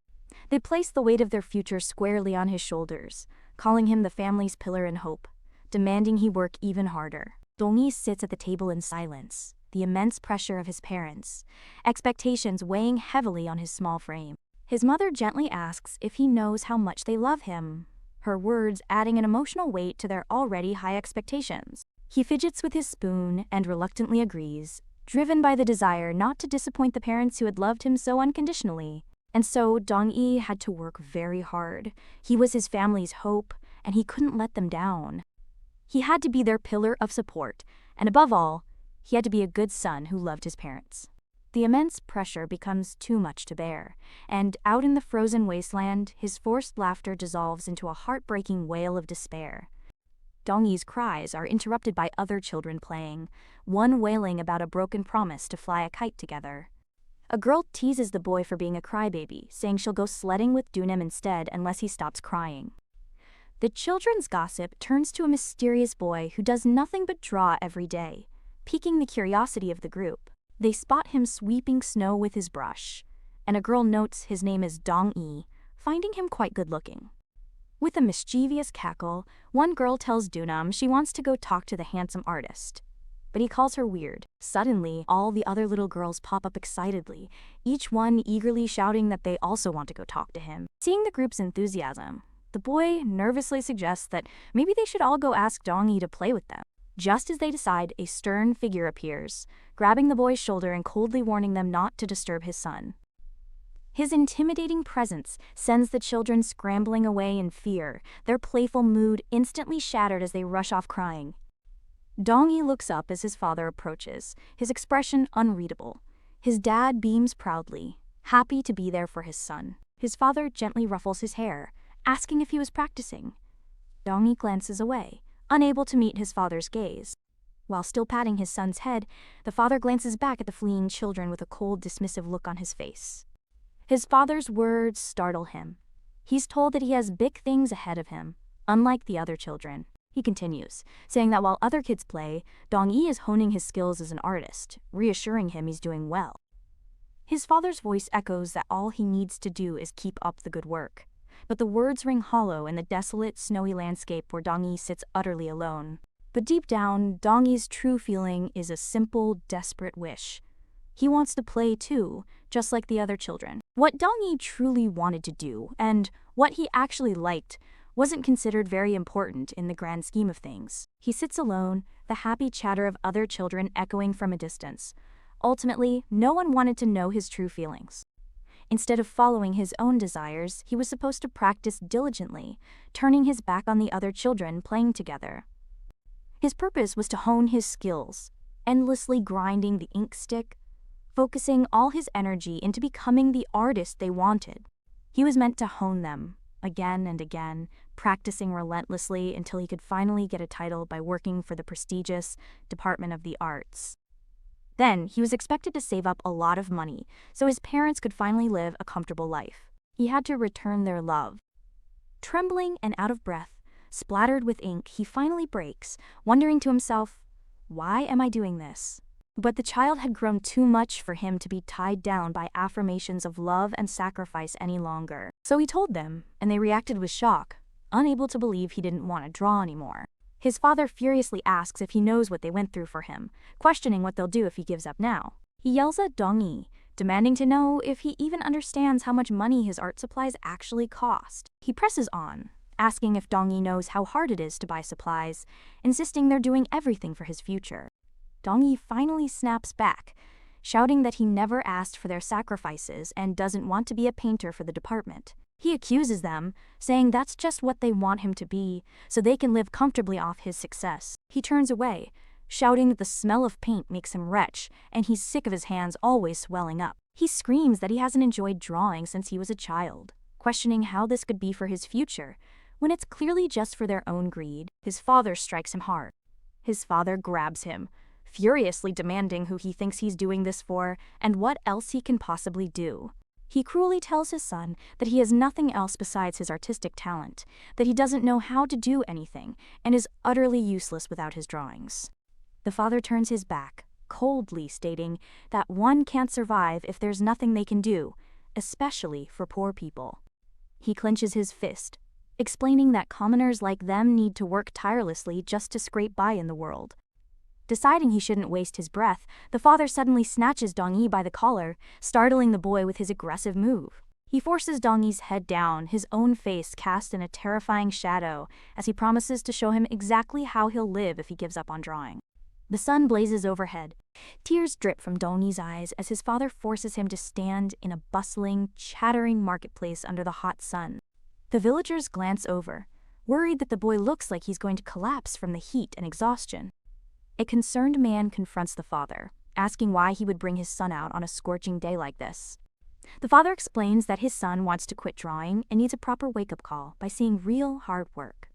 A: They place the weight of their future squarely on his shoulders, calling him the family's pillar and hope, demanding he work even harder. Dong-yi sits at the table in silence, the immense pressure of his parents, expectations weighing heavily on his small frame. His mother gently asks if he knows how much they love him, her words adding an emotional weight to their already high expectations. He fidgets with his spoon and reluctantly agrees, driven by the desire not to disappoint the parents who had loved him so unconditionally. And so Dong-yi had to work very hard. He was his family's hope, and he couldn't let them down. He had to be their pillar of support, and above all, he had to be a good son who loved his parents. The immense pressure becomes too much to bear, and out in the frozen wasteland, his forced laughter dissolves into a heartbreaking wail of despair. Dong-yi's cries are interrupted by other children playing, one wailing about a broken promise to fly a kite together. A girl teases the boy for being a crybaby, saying she'll go sledding with Dunim instead unless he stops crying. The children's gossip turns to a mysterious boy who does nothing but draw every day, piquing the curiosity of the group. They spot him sweeping snow with his brush, and a girl notes his name is Dong-yi, finding him quite good-looking. With a mischievous cackle, one girl tells Dunam she wants to go talk to the handsome artist, but he calls her weird. Suddenly, all the other little girls pop up excitedly, each one eagerly shouting that they also want to go talk to him. Seeing the group's enthusiasm, the boy nervously suggests that maybe they should all go ask Dong-yi to play with them. Just as they decide, a stern figure appears, grabbing the boy's shoulder and coldly warning them not to disturb his son. His intimidating presence sends the children scrambling away in fear, their playful mood instantly shattered as they rush off crying. Dong-yi looks up as his father approaches, his expression unreadable. His dad beams proudly, happy to be there for his son. His father gently ruffles his hair, asking if he was practicing. Dong-yi glances away, unable to meet his father's gaze. While still patting his son's head, the father glances back at the fleeing children with a cold, dismissive look on his face. His father's words startle him. He's told that he has big things ahead of him, unlike the other children. He continues, saying that while other kids play, Dong-yi is honing his skills as an artist, reassuring him he's doing well. His father's voice echoes that all he needs to do is keep up the good work. But the words ring hollow in the desolate, snowy landscape where Dong-yi sits utterly alone. But deep down, Dong-yi's true feeling is a simple, desperate wish. He wants to play too, just like the other children. What Dong-yi truly wanted to do, and what he actually liked, wasn't considered very important in the grand scheme of things. He sits alone, the happy chatter of other children echoing from a distance. Ultimately, no one wanted to know his true feelings. Instead of following his own desires, he was supposed to practice diligently, turning his back on the other children playing together. His purpose was to hone his skills, endlessly grinding the ink stick, focusing all his energy into becoming the artist they wanted. He was meant to hone them, again and again, practicing relentlessly until he could finally get a title by working for the prestigious Department of the Arts. Then, he was expected to save up a lot of money so his parents could finally live a comfortable life. He had to return their love. Trembling and out of breath, splattered with ink, he finally breaks, wondering to himself, "Why am I doing this?" But the child had grown too much for him to be tied down by affirmations of love and sacrifice any longer. So he told them, and they reacted with shock, unable to believe he didn't want to draw anymore. His father furiously asks if he knows what they went through for him, questioning what they'll do if he gives up now. He yells at Dong-yi, demanding to know if he even understands how much money his art supplies actually cost. He presses on, asking if Dong-yi knows how hard it is to buy supplies, insisting they're doing everything for his future. Dong-yi finally snaps back, shouting that he never asked for their sacrifices and doesn't want to be a painter for the department. He accuses them, saying that's just what they want him to be, so they can live comfortably off his success. He turns away, shouting that the smell of paint makes him retch, and he's sick of his hands always swelling up. He screams that he hasn't enjoyed drawing since he was a child, questioning how this could be for his future, when it's clearly just for their own greed. His father strikes him hard. His father grabs him, furiously demanding who he thinks he's doing this for and what else he can possibly do. He cruelly tells his son that he has nothing else besides his artistic talent, that he doesn't know how to do anything, and is utterly useless without his drawings. The father turns his back, coldly stating that one can't survive if there's nothing they can do, especially for poor people. He clenches his fist, explaining that commoners like them need to work tirelessly just to scrape by in the world. Deciding he shouldn't waste his breath, the father suddenly snatches Dong-yi by the collar, startling the boy with his aggressive move. He forces Dong-yi's head down, his own face cast in a terrifying shadow, as he promises to show him exactly how he'll live if he gives up on drawing. The sun blazes overhead. Tears drip from Dong-yi's eyes as his father forces him to stand in a bustling, chattering marketplace under the hot sun. The villagers glance over, worried that the boy looks like he's going to collapse from the heat and exhaustion. A concerned man confronts the father, asking why he would bring his son out on a scorching day like this. The father explains that his son wants to quit drawing and needs a proper wake-up call by seeing real hard work.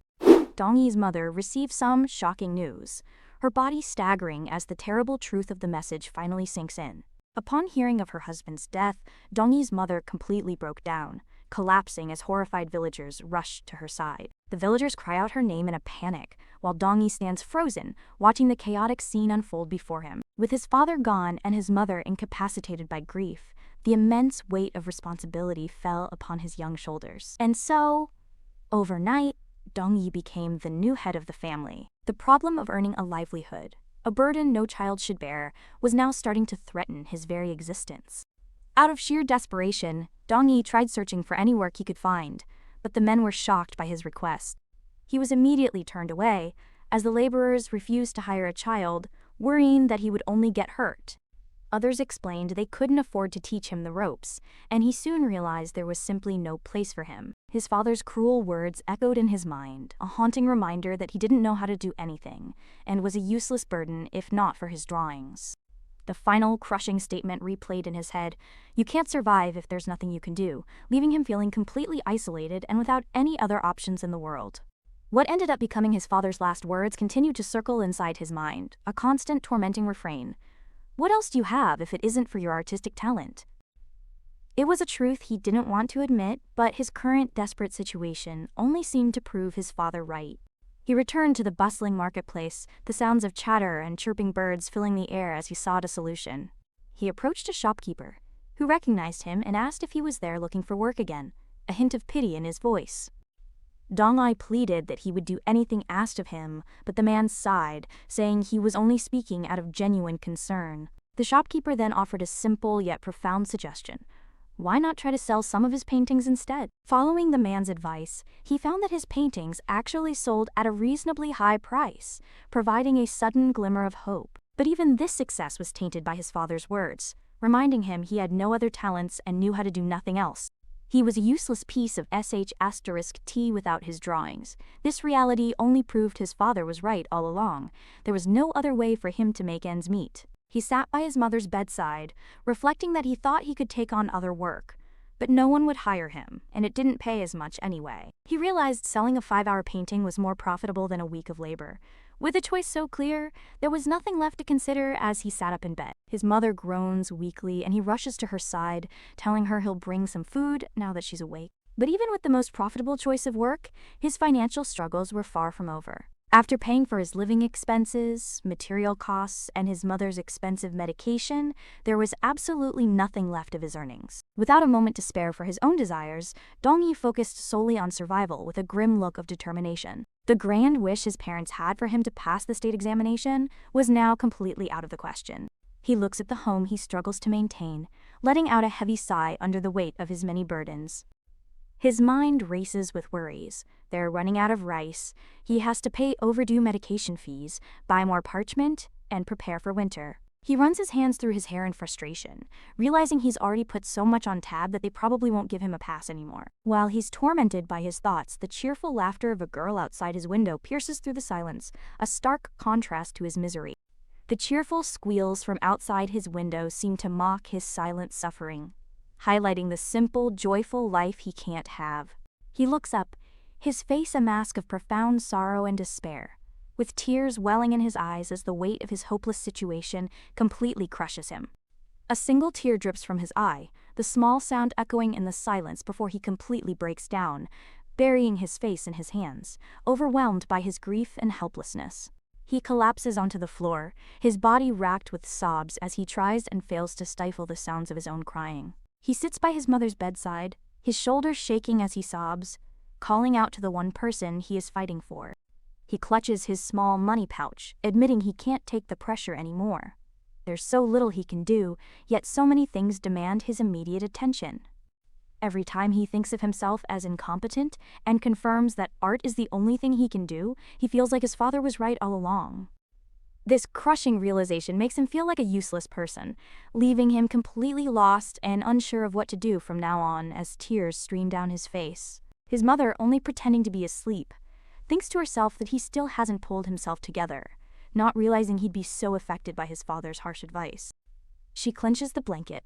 A: Dong-yi's mother receives some shocking news, her body staggering as the terrible truth of the message finally sinks in. Upon hearing of her husband's death, Dong-yi's mother completely broke down, collapsing as horrified villagers rushed to her side. The villagers cry out her name in a panic, while Dong-yi stands frozen, watching the chaotic scene unfold before him. With his father gone and his mother incapacitated by grief, the immense weight of responsibility fell upon his young shoulders. And so, overnight, Dong-yi became the new head of the family. The problem of earning a livelihood, a burden no child should bear, was now starting to threaten his very existence. Out of sheer desperation, Dong-yi tried searching for any work he could find, but the men were shocked by his request. He was immediately turned away, as the laborers refused to hire a child, worrying that he would only get hurt. Others explained they couldn't afford to teach him the ropes, and he soon realized there was simply no place for him. His father's cruel words echoed in his mind, a haunting reminder that he didn't know how to do anything, and was a useless burden if not for his drawings. The final, crushing statement replayed in his head, "You can't survive if there's nothing you can do," leaving him feeling completely isolated and without any other options in the world. What ended up becoming his father's last words continued to circle inside his mind, a constant tormenting refrain. What else do you have if it isn't for your artistic talent? It was a truth he didn't want to admit, but his current desperate situation only seemed to prove his father right. He returned to the bustling marketplace, the sounds of chatter and chirping birds filling the air as he sought a solution. He approached a shopkeeper, who recognized him and asked if he was there looking for work again, a hint of pity in his voice. Dong-yi pleaded that he would do anything asked of him, but the man sighed, saying he was only speaking out of genuine concern. The shopkeeper then offered a simple yet profound suggestion. Why not try to sell some of his paintings instead? Following the man's advice, he found that his paintings actually sold at a reasonably high price, providing a sudden glimmer of hope. But even this success was tainted by his father's words, reminding him he had no other talents and knew how to do nothing else. He was a useless piece of sh*t without his drawings. This reality only proved his father was right all along. There was no other way for him to make ends meet. He sat by his mother's bedside, reflecting that he thought he could take on other work, but no one would hire him, and it didn't pay as much anyway. He realized selling a 5-hour painting was more profitable than a week of labor. With a choice so clear, there was nothing left to consider as he sat up in bed. His mother groans weakly, and he rushes to her side, telling her he'll bring some food now that she's awake. But even with the most profitable choice of work, his financial struggles were far from over. After paying for his living expenses, material costs, and his mother's expensive medication, there was absolutely nothing left of his earnings. Without a moment to spare for his own desires, Dong-yi focused solely on survival with a grim look of determination. The grand wish his parents had for him to pass the state examination was now completely out of the question. He looks at the home he struggles to maintain, letting out a heavy sigh under the weight of his many burdens. His mind races with worries. They're running out of rice, he has to pay overdue medication fees, buy more parchment, and prepare for winter. He runs his hands through his hair in frustration, realizing he's already put so much on tab that they probably won't give him a pass anymore. While he's tormented by his thoughts, the cheerful laughter of a girl outside his window pierces through the silence, a stark contrast to his misery. The cheerful squeals from outside his window seem to mock his silent suffering, highlighting the simple, joyful life he can't have. He looks up, his face a mask of profound sorrow and despair, with tears welling in his eyes as the weight of his hopeless situation completely crushes him. A single tear drips from his eye, the small sound echoing in the silence before he completely breaks down, burying his face in his hands, overwhelmed by his grief and helplessness. He collapses onto the floor, his body racked with sobs as he tries and fails to stifle the sounds of his own crying. He sits by his mother's bedside, his shoulders shaking as he sobs, calling out to the one person he is fighting for. He clutches his small money pouch, admitting he can't take the pressure anymore. There's so little he can do, yet so many things demand his immediate attention. Every time he thinks of himself as incompetent and confirms that art is the only thing he can do, he feels like his father was right all along. This crushing realization makes him feel like a useless person, leaving him completely lost and unsure of what to do from now on as tears stream down his face. His mother, only pretending to be asleep, thinks to herself that he still hasn't pulled himself together, not realizing he'd be so affected by his father's harsh advice. She clenches the blanket,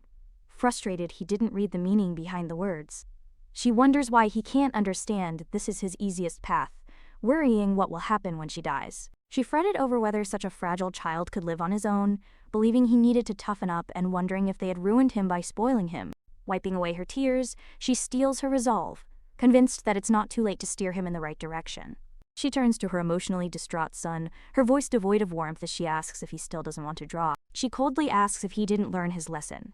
A: frustrated he didn't read the meaning behind the words. She wonders why he can't understand this is his easiest path, worrying what will happen when she dies. She fretted over whether such a fragile child could live on his own, believing he needed to toughen up and wondering if they had ruined him by spoiling him. Wiping away her tears, she steels her resolve, convinced that it's not too late to steer him in the right direction. She turns to her emotionally distraught son, her voice devoid of warmth as she asks if he still doesn't want to draw. She coldly asks if he didn't learn his lesson,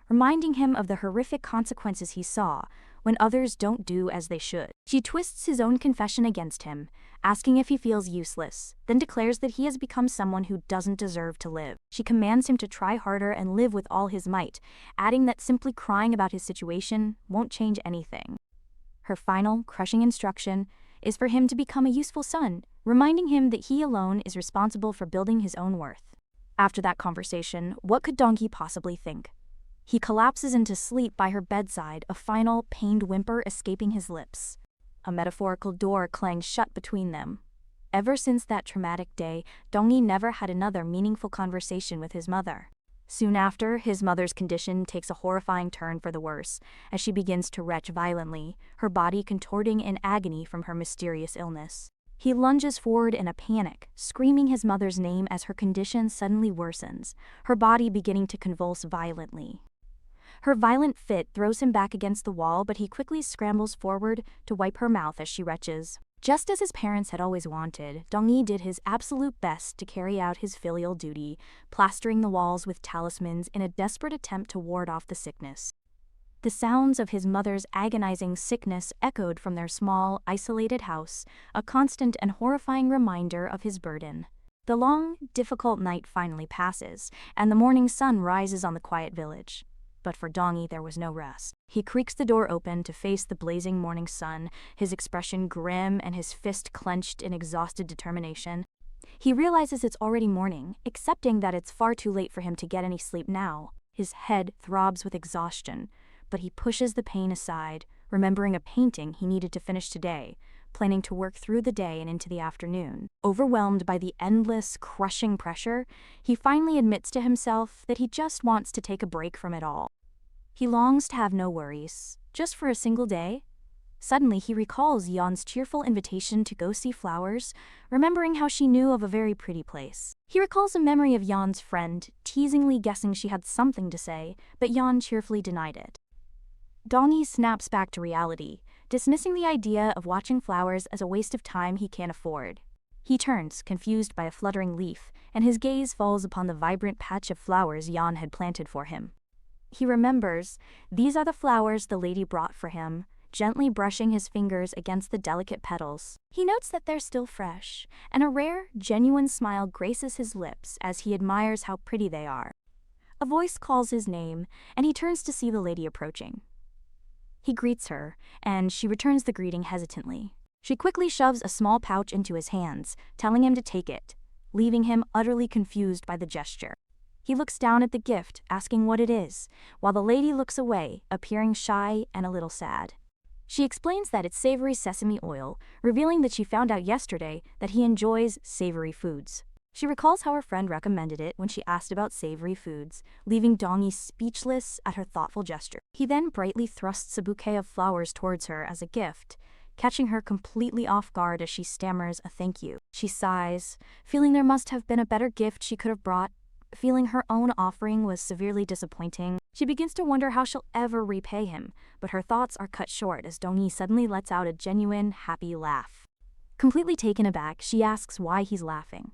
A: reminding him of the horrific consequences he saw when others don't do as they should. She twists his own confession against him, asking if he feels useless, then declares that he has become someone who doesn't deserve to live. She commands him to try harder and live with all his might, adding that simply crying about his situation won't change anything. Her final, crushing instruction is for him to become a useful son, reminding him that he alone is responsible for building his own worth. After that conversation, what could Dong-yi possibly think? He collapses into sleep by her bedside, a final, pained whimper escaping his lips. A metaphorical door clangs shut between them. Ever since that traumatic day, Dong-yi never had another meaningful conversation with his mother. Soon after, his mother's condition takes a horrifying turn for the worse, as she begins to retch violently, her body contorting in agony from her mysterious illness. He lunges forward in a panic, screaming his mother's name as her condition suddenly worsens, her body beginning to convulse violently. Her violent fit throws him back against the wall, but he quickly scrambles forward to wipe her mouth as she retches. Just as his parents had always wanted, Dong-yi did his absolute best to carry out his filial duty, plastering the walls with talismans in a desperate attempt to ward off the sickness. The sounds of his mother's agonizing sickness echoed from their small, isolated house, a constant and horrifying reminder of his burden. The long, difficult night finally passes, and the morning sun rises on the quiet village. But for Dongi, there was no rest. He creaks the door open to face the blazing morning sun, his expression grim and his fist clenched in exhausted determination. He realizes it's already morning, accepting that it's far too late for him to get any sleep now. His head throbs with exhaustion, but he pushes the pain aside, remembering a painting he needed to finish today, planning to work through the day and into the afternoon. Overwhelmed by the endless, crushing pressure, he finally admits to himself that he just wants to take a break from it all. He longs to have no worries, just for a single day. Suddenly, he recalls Yeon's cheerful invitation to go see flowers, remembering how she knew of a very pretty place. He recalls a memory of Yeon's friend, teasingly guessing she had something to say, but Yeon cheerfully denied it. Dongi snaps back to reality, dismissing the idea of watching flowers as a waste of time he can't afford. He turns, confused by a fluttering leaf, and his gaze falls upon the vibrant patch of flowers Yeon had planted for him. He remembers, these are the flowers the lady brought for him, gently brushing his fingers against the delicate petals. He notes that they're still fresh, and a rare, genuine smile graces his lips as he admires how pretty they are. A voice calls his name, and he turns to see the lady approaching. He greets her, and she returns the greeting hesitantly. She quickly shoves a small pouch into his hands, telling him to take it, leaving him utterly confused by the gesture. He looks down at the gift, asking what it is, while the lady looks away, appearing shy and a little sad. She explains that it's savory sesame oil, revealing that she found out yesterday that he enjoys savory foods. She recalls how her friend recommended it when she asked about savory foods, leaving Dongi speechless at her thoughtful gesture. He then brightly thrusts a bouquet of flowers towards her as a gift, catching her completely off guard as she stammers a thank you. She sighs, feeling there must have been a better gift she could have brought, feeling her own offering was severely disappointing. She begins to wonder how she'll ever repay him, but her thoughts are cut short as Dongi suddenly lets out a genuine, happy laugh. Completely taken aback, she asks why he's laughing.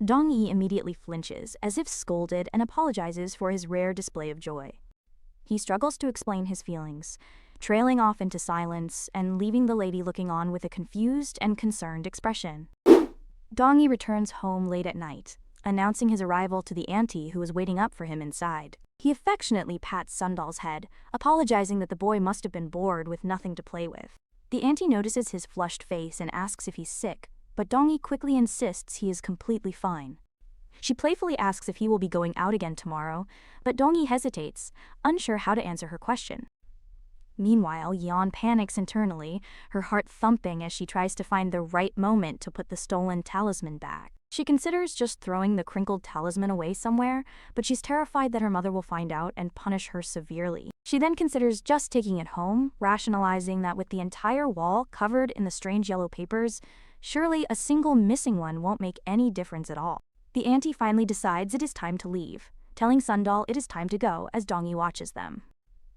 A: Dongi immediately flinches, as if scolded, and apologizes for his rare display of joy. He struggles to explain his feelings, trailing off into silence and leaving the lady looking on with a confused and concerned expression. Dongi returns home late at night, announcing his arrival to the auntie who was waiting up for him inside. He affectionately pats Sundal's head, apologizing that the boy must have been bored with nothing to play with. The auntie notices his flushed face and asks if he's sick, but Dongi quickly insists he is completely fine. She playfully asks if he will be going out again tomorrow, but Dongi hesitates, unsure how to answer her question. Meanwhile, Yeon panics internally, her heart thumping as she tries to find the right moment to put the stolen talisman back. She considers just throwing the crinkled talisman away somewhere, but she's terrified that her mother will find out and punish her severely. She then considers just taking it home, rationalizing that with the entire wall covered in the strange yellow papers, surely a single missing one won't make any difference at all. The auntie finally decides it is time to leave, telling Sundal it is time to go as Dongi watches them.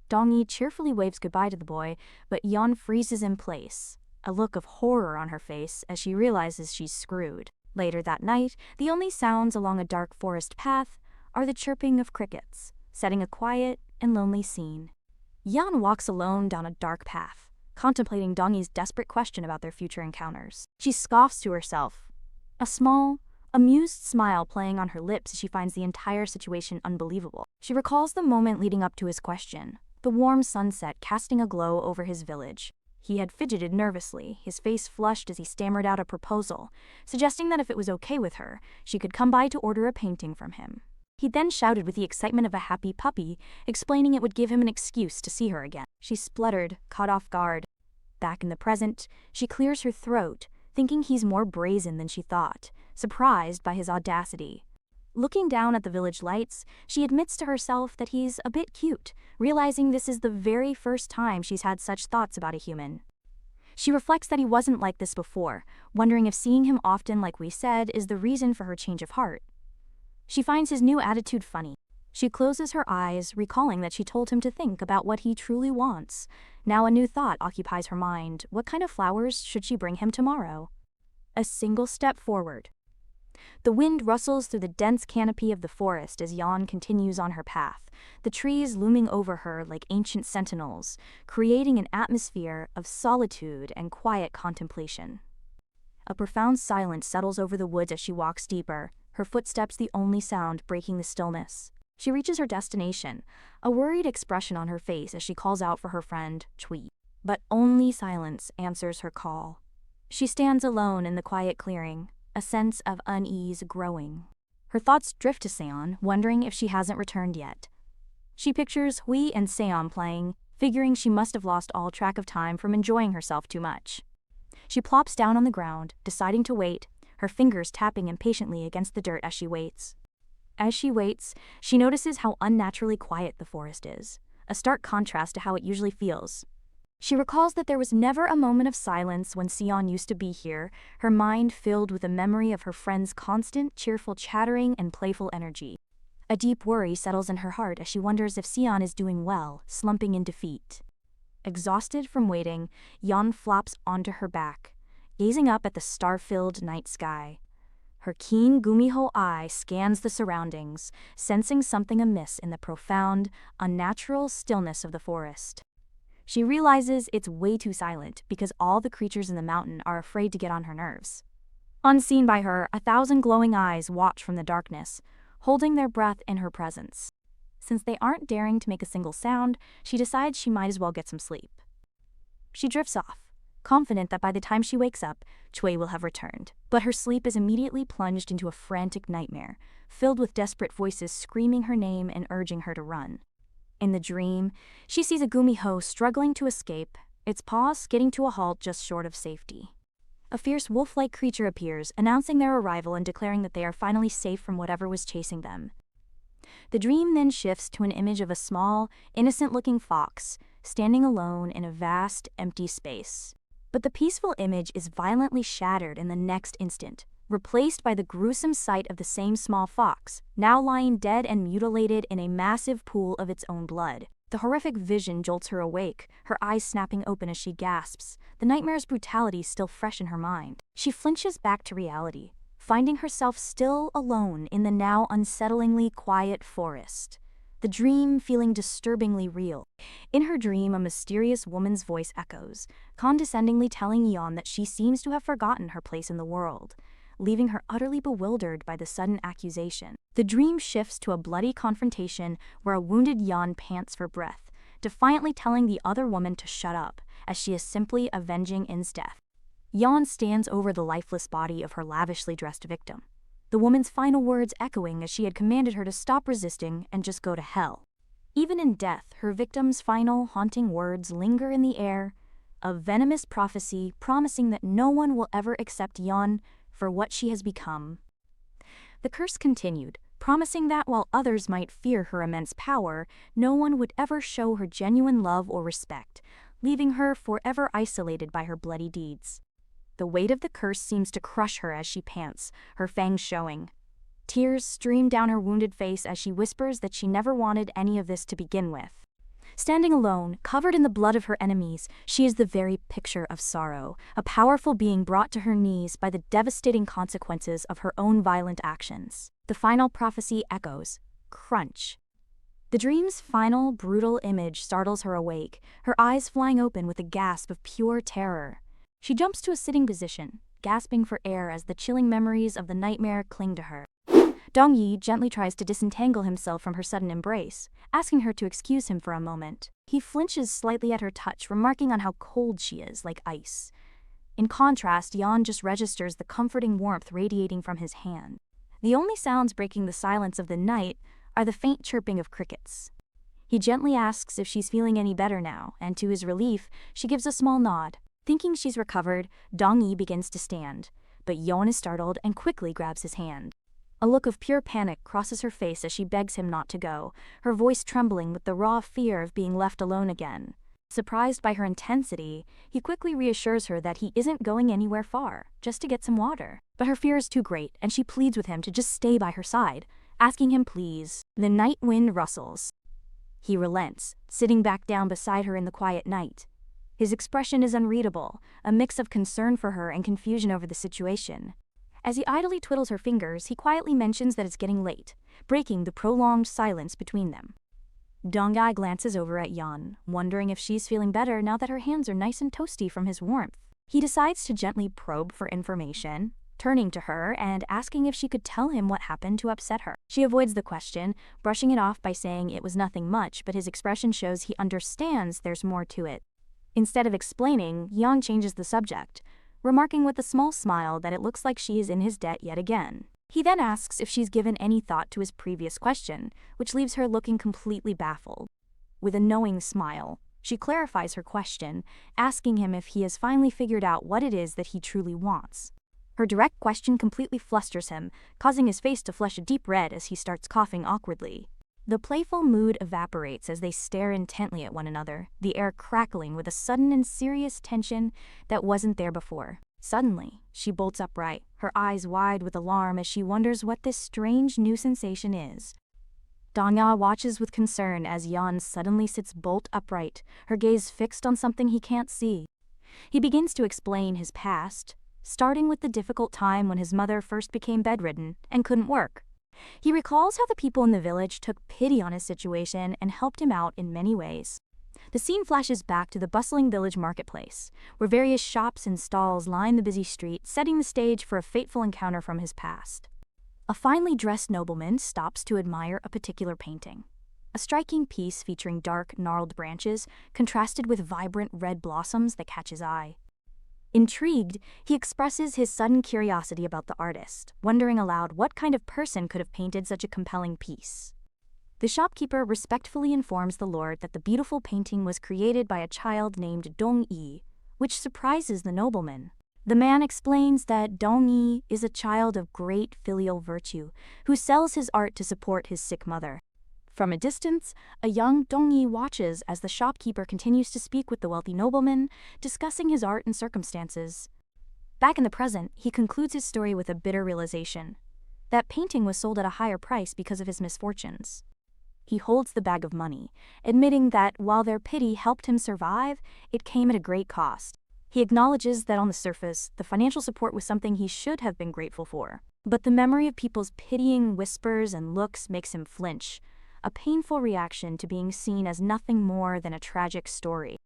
A: Dongi cheerfully waves goodbye to the boy, but Yeon freezes in place, a look of horror on her face as she realizes she's screwed. Later that night, the only sounds along a dark forest path are the chirping of crickets, setting a quiet and lonely scene. Yeon walks alone down a dark path, contemplating Dongi's desperate question about their future encounters. She scoffs to herself, a small, amused smile playing on her lips as she finds the entire situation unbelievable. She recalls the moment leading up to his question, the warm sunset casting a glow over his village. He had fidgeted nervously, his face flushed as he stammered out a proposal, suggesting that if it was okay with her, she could come by to order a painting from him. He then shouted with the excitement of a happy puppy, explaining it would give him an excuse to see her again. She spluttered, caught off guard. Back in the present, she clears her throat, thinking he's more brazen than she thought, surprised by his audacity. Looking down at the village lights, she admits to herself that he's a bit cute, realizing this is the very first time she's had such thoughts about a human. She reflects that he wasn't like this before, wondering if seeing him often, like we said, is the reason for her change of heart. She finds his new attitude funny. She closes her eyes, recalling that she told him to think about what he truly wants. Now a new thought occupies her mind. What kind of flowers should she bring him tomorrow? A single step forward. The wind rustles through the dense canopy of the forest as Yeon continues on her path, the trees looming over her like ancient sentinels, creating an atmosphere of solitude and quiet contemplation. A profound silence settles over the woods as she walks deeper, her footsteps the only sound breaking the stillness. She reaches her destination, a worried expression on her face as she calls out for her friend, Chui. But only silence answers her call. She stands alone in the quiet clearing, a sense of unease growing. Her thoughts drift to Seon, wondering if she hasn't returned yet. She pictures Hui and Seon playing, figuring she must have lost all track of time from enjoying herself too much. She plops down on the ground, deciding to wait, her fingers tapping impatiently against the dirt as she waits. As she waits, she notices how unnaturally quiet the forest is, a stark contrast to how it usually feels. She recalls that there was never a moment of silence when Seon used to be here, her mind filled with a memory of her friend's constant, cheerful chattering and playful energy. A deep worry settles in her heart as she wonders if Seon is doing well, slumping in defeat. Exhausted from waiting, Yeon flops onto her back, gazing up at the star-filled night sky. Her keen gumiho eye scans the surroundings, sensing something amiss in the profound, unnatural stillness of the forest. She realizes it's way too silent because all the creatures in the mountain are afraid to get on her nerves. Unseen by her, 1,000 glowing eyes watch from the darkness, holding their breath in her presence. Since they aren't daring to make a single sound, she decides she might as well get some sleep. She drifts off, confident that by the time she wakes up, Chui will have returned. But her sleep is immediately plunged into a frantic nightmare, filled with desperate voices screaming her name and urging her to run. In the dream, she sees a gumiho struggling to escape, its paws skidding to a halt just short of safety. A fierce wolf-like creature appears, announcing their arrival and declaring that they are finally safe from whatever was chasing them. The dream then shifts to an image of a small, innocent-looking fox, standing alone in a vast, empty space. But the peaceful image is violently shattered in the next instant, replaced by the gruesome sight of the same small fox, now lying dead and mutilated in a massive pool of its own blood. The horrific vision jolts her awake, her eyes snapping open as she gasps, the nightmare's brutality still fresh in her mind. She flinches back to reality, finding herself still alone in the now unsettlingly quiet forest, the dream feeling disturbingly real. In her dream, a mysterious woman's voice echoes, condescendingly telling Yeon that she seems to have forgotten her place in the world, leaving her utterly bewildered by the sudden accusation. The dream shifts to a bloody confrontation where a wounded Yeon pants for breath, defiantly telling the other woman to shut up, as she is simply avenging In's death. Yeon stands over the lifeless body of her lavishly dressed victim, the woman's final words echoing as she had commanded her to stop resisting and just go to hell. Even in death, her victim's final, haunting words linger in the air, a venomous prophecy promising that no one will ever accept Yeon for what she has become. The curse continued, promising that while others might fear her immense power, no one would ever show her genuine love or respect, leaving her forever isolated by her bloody deeds. The weight of the curse seems to crush her as she pants, her fangs showing. Tears stream down her wounded face as she whispers that she never wanted any of this to begin with. Standing alone, covered in the blood of her enemies, she is the very picture of sorrow, a powerful being brought to her knees by the devastating consequences of her own violent actions. The final prophecy echoes, crunch. The dream's final, brutal image startles her awake, her eyes flying open with a gasp of pure terror. She jumps to a sitting position, gasping for air as the chilling memories of the nightmare cling to her. Dong-yi gently tries to disentangle himself from her sudden embrace, asking her to excuse him for a moment. He flinches slightly at her touch, remarking on how cold she is, like ice. In contrast, Yeon just registers the comforting warmth radiating from his hand. The only sounds breaking the silence of the night are the faint chirping of crickets. He gently asks if she's feeling any better now, and to his relief, she gives a small nod. Thinking she's recovered, Dong-yi begins to stand, but Yeon is startled and quickly grabs his hand. A look of pure panic crosses her face as she begs him not to go, her voice trembling with the raw fear of being left alone again. Surprised by her intensity, he quickly reassures her that he isn't going anywhere far, just to get some water. But her fear is too great, and she pleads with him to just stay by her side, asking him please. The night wind rustles. He relents, sitting back down beside her in the quiet night. His expression is unreadable, a mix of concern for her and confusion over the situation. As he idly twiddles her fingers, he quietly mentions that it's getting late, breaking the prolonged silence between them. Dong-yi glances over at Yeon, wondering if she's feeling better now that her hands are nice and toasty from his warmth. He decides to gently probe for information, turning to her and asking if she could tell him what happened to upset her. She avoids the question, brushing it off by saying it was nothing much, but his expression shows he understands there's more to it. Instead of explaining, Yeon changes the subject, remarking with a small smile that it looks like she is in his debt yet again. He then asks if she's given any thought to his previous question, which leaves her looking completely baffled. With a knowing smile, she clarifies her question, asking him if he has finally figured out what it is that he truly wants. Her direct question completely flusters him, causing his face to flush a deep red as he starts coughing awkwardly. The playful mood evaporates as they stare intently at one another, the air crackling with a sudden and serious tension that wasn't there before. Suddenly, she bolts upright, her eyes wide with alarm as she wonders what this strange new sensation is. Dong-ya watches with concern as Yeon suddenly sits bolt upright, her gaze fixed on something he can't see. He begins to explain his past, starting with the difficult time when his mother first became bedridden and couldn't work. He recalls how the people in the village took pity on his situation and helped him out in many ways. The scene flashes back to the bustling village marketplace, where various shops and stalls line the busy street, setting the stage for a fateful encounter from his past. A finely dressed nobleman stops to admire a particular painting. A striking piece featuring dark, gnarled branches, contrasted with vibrant red blossoms that catch his eye. Intrigued, he expresses his sudden curiosity about the artist, wondering aloud what kind of person could have painted such a compelling piece. The shopkeeper respectfully informs the lord that the beautiful painting was created by a child named Dong-yi, which surprises the nobleman. The man explains that Dong-yi is a child of great filial virtue, who sells his art to support his sick mother. From a distance, a young Dong-yi watches as the shopkeeper continues to speak with the wealthy nobleman, discussing his art and circumstances. Back in the present, he concludes his story with a bitter realization. That painting was sold at a higher price because of his misfortunes. He holds the bag of money, admitting that while their pity helped him survive, it came at a great cost. He acknowledges that on the surface, the financial support was something he should have been grateful for. But the memory of people's pitying whispers and looks makes him flinch, a painful reaction to being seen as nothing more than a tragic story.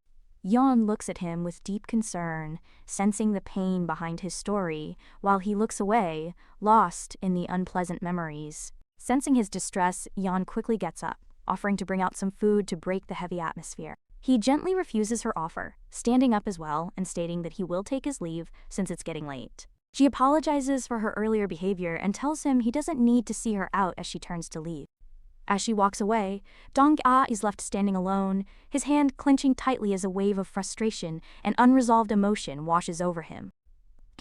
A: Yeon looks at him with deep concern, sensing the pain behind his story, while he looks away, lost in the unpleasant memories. Sensing his distress, Yeon quickly gets up, offering to bring out some food to break the heavy atmosphere. He gently refuses her offer, standing up as well and stating that he will take his leave since it's getting late. She apologizes for her earlier behavior and tells him he doesn't need to see her out as she turns to leave. As she walks away, Dong-ah is left standing alone, his hand clenching tightly as a wave of frustration and unresolved emotion washes over him.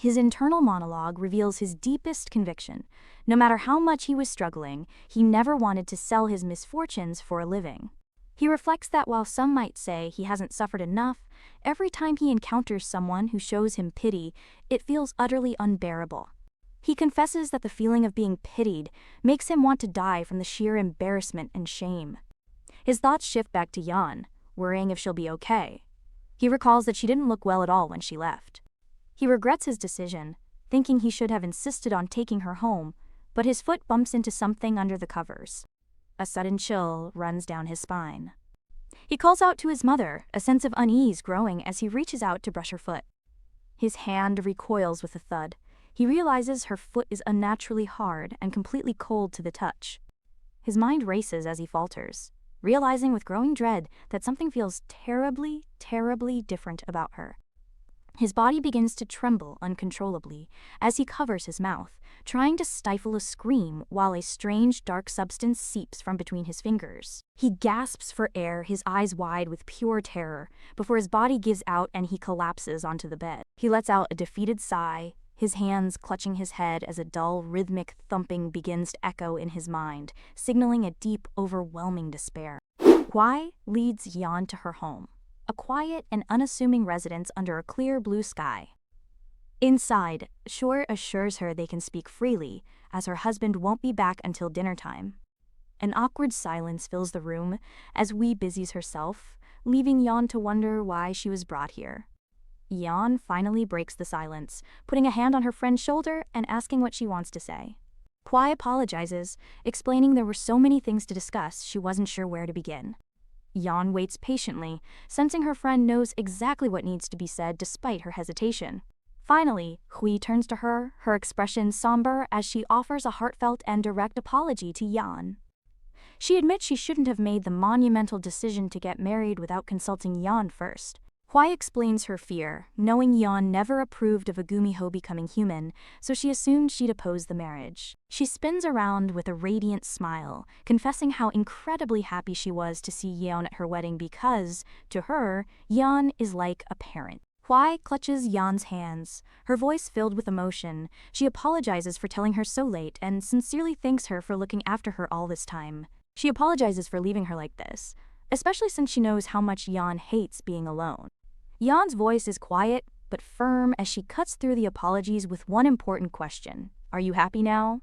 A: His internal monologue reveals his deepest conviction. No matter how much he was struggling, he never wanted to sell his misfortunes for a living. He reflects that while some might say he hasn't suffered enough, every time he encounters someone who shows him pity, it feels utterly unbearable. He confesses that the feeling of being pitied makes him want to die from the sheer embarrassment and shame. His thoughts shift back to Yeon, worrying if she'll be okay. He recalls that she didn't look well at all when she left. He regrets his decision, thinking he should have insisted on taking her home, but his foot bumps into something under the covers. A sudden chill runs down his spine. He calls out to his mother, a sense of unease growing as he reaches out to brush her foot. His hand recoils with a thud. He realizes her foot is unnaturally hard and completely cold to the touch. His mind races as he falters, realizing with growing dread that something feels terribly, terribly different about her. His body begins to tremble uncontrollably as he covers his mouth, trying to stifle a scream while a strange dark substance seeps from between his fingers. He gasps for air, his eyes wide with pure terror, before his body gives out and he collapses onto the bed. He lets out a defeated sigh, his hands clutching his head as a dull, rhythmic thumping begins to echo in his mind, signaling a deep, overwhelming despair. Hwai leads Yeon to her home, a quiet and unassuming residence under a clear blue sky. Inside, Shore assures her they can speak freely, as her husband won't be back until dinner time. An awkward silence fills the room as Wee busies herself, leaving Yeon to wonder why she was brought here. Yeon finally breaks the silence, putting a hand on her friend's shoulder and asking what she wants to say. Hwai apologizes, explaining there were so many things to discuss she wasn't sure where to begin. Yeon waits patiently, sensing her friend knows exactly what needs to be said despite her hesitation. Finally, Hui turns to her, her expression somber as she offers a heartfelt and direct apology to Yan. She admits she shouldn't have made the monumental decision to get married without consulting Yan first. Hui explains her fear, knowing Yan never approved of a gumiho becoming human, so she assumed she'd oppose the marriage. She spins around with a radiant smile, confessing how incredibly happy she was to see Yan at her wedding because, to her, Yan is like a parent. Hui clutches Yan's hands, her voice filled with emotion. She apologizes for telling her so late and sincerely thanks her for looking after her all this time. She apologizes for leaving her like this, especially since she knows how much Yan hates being alone. Yan's voice is quiet but firm as she cuts through the apologies with one important question. Are you happy now?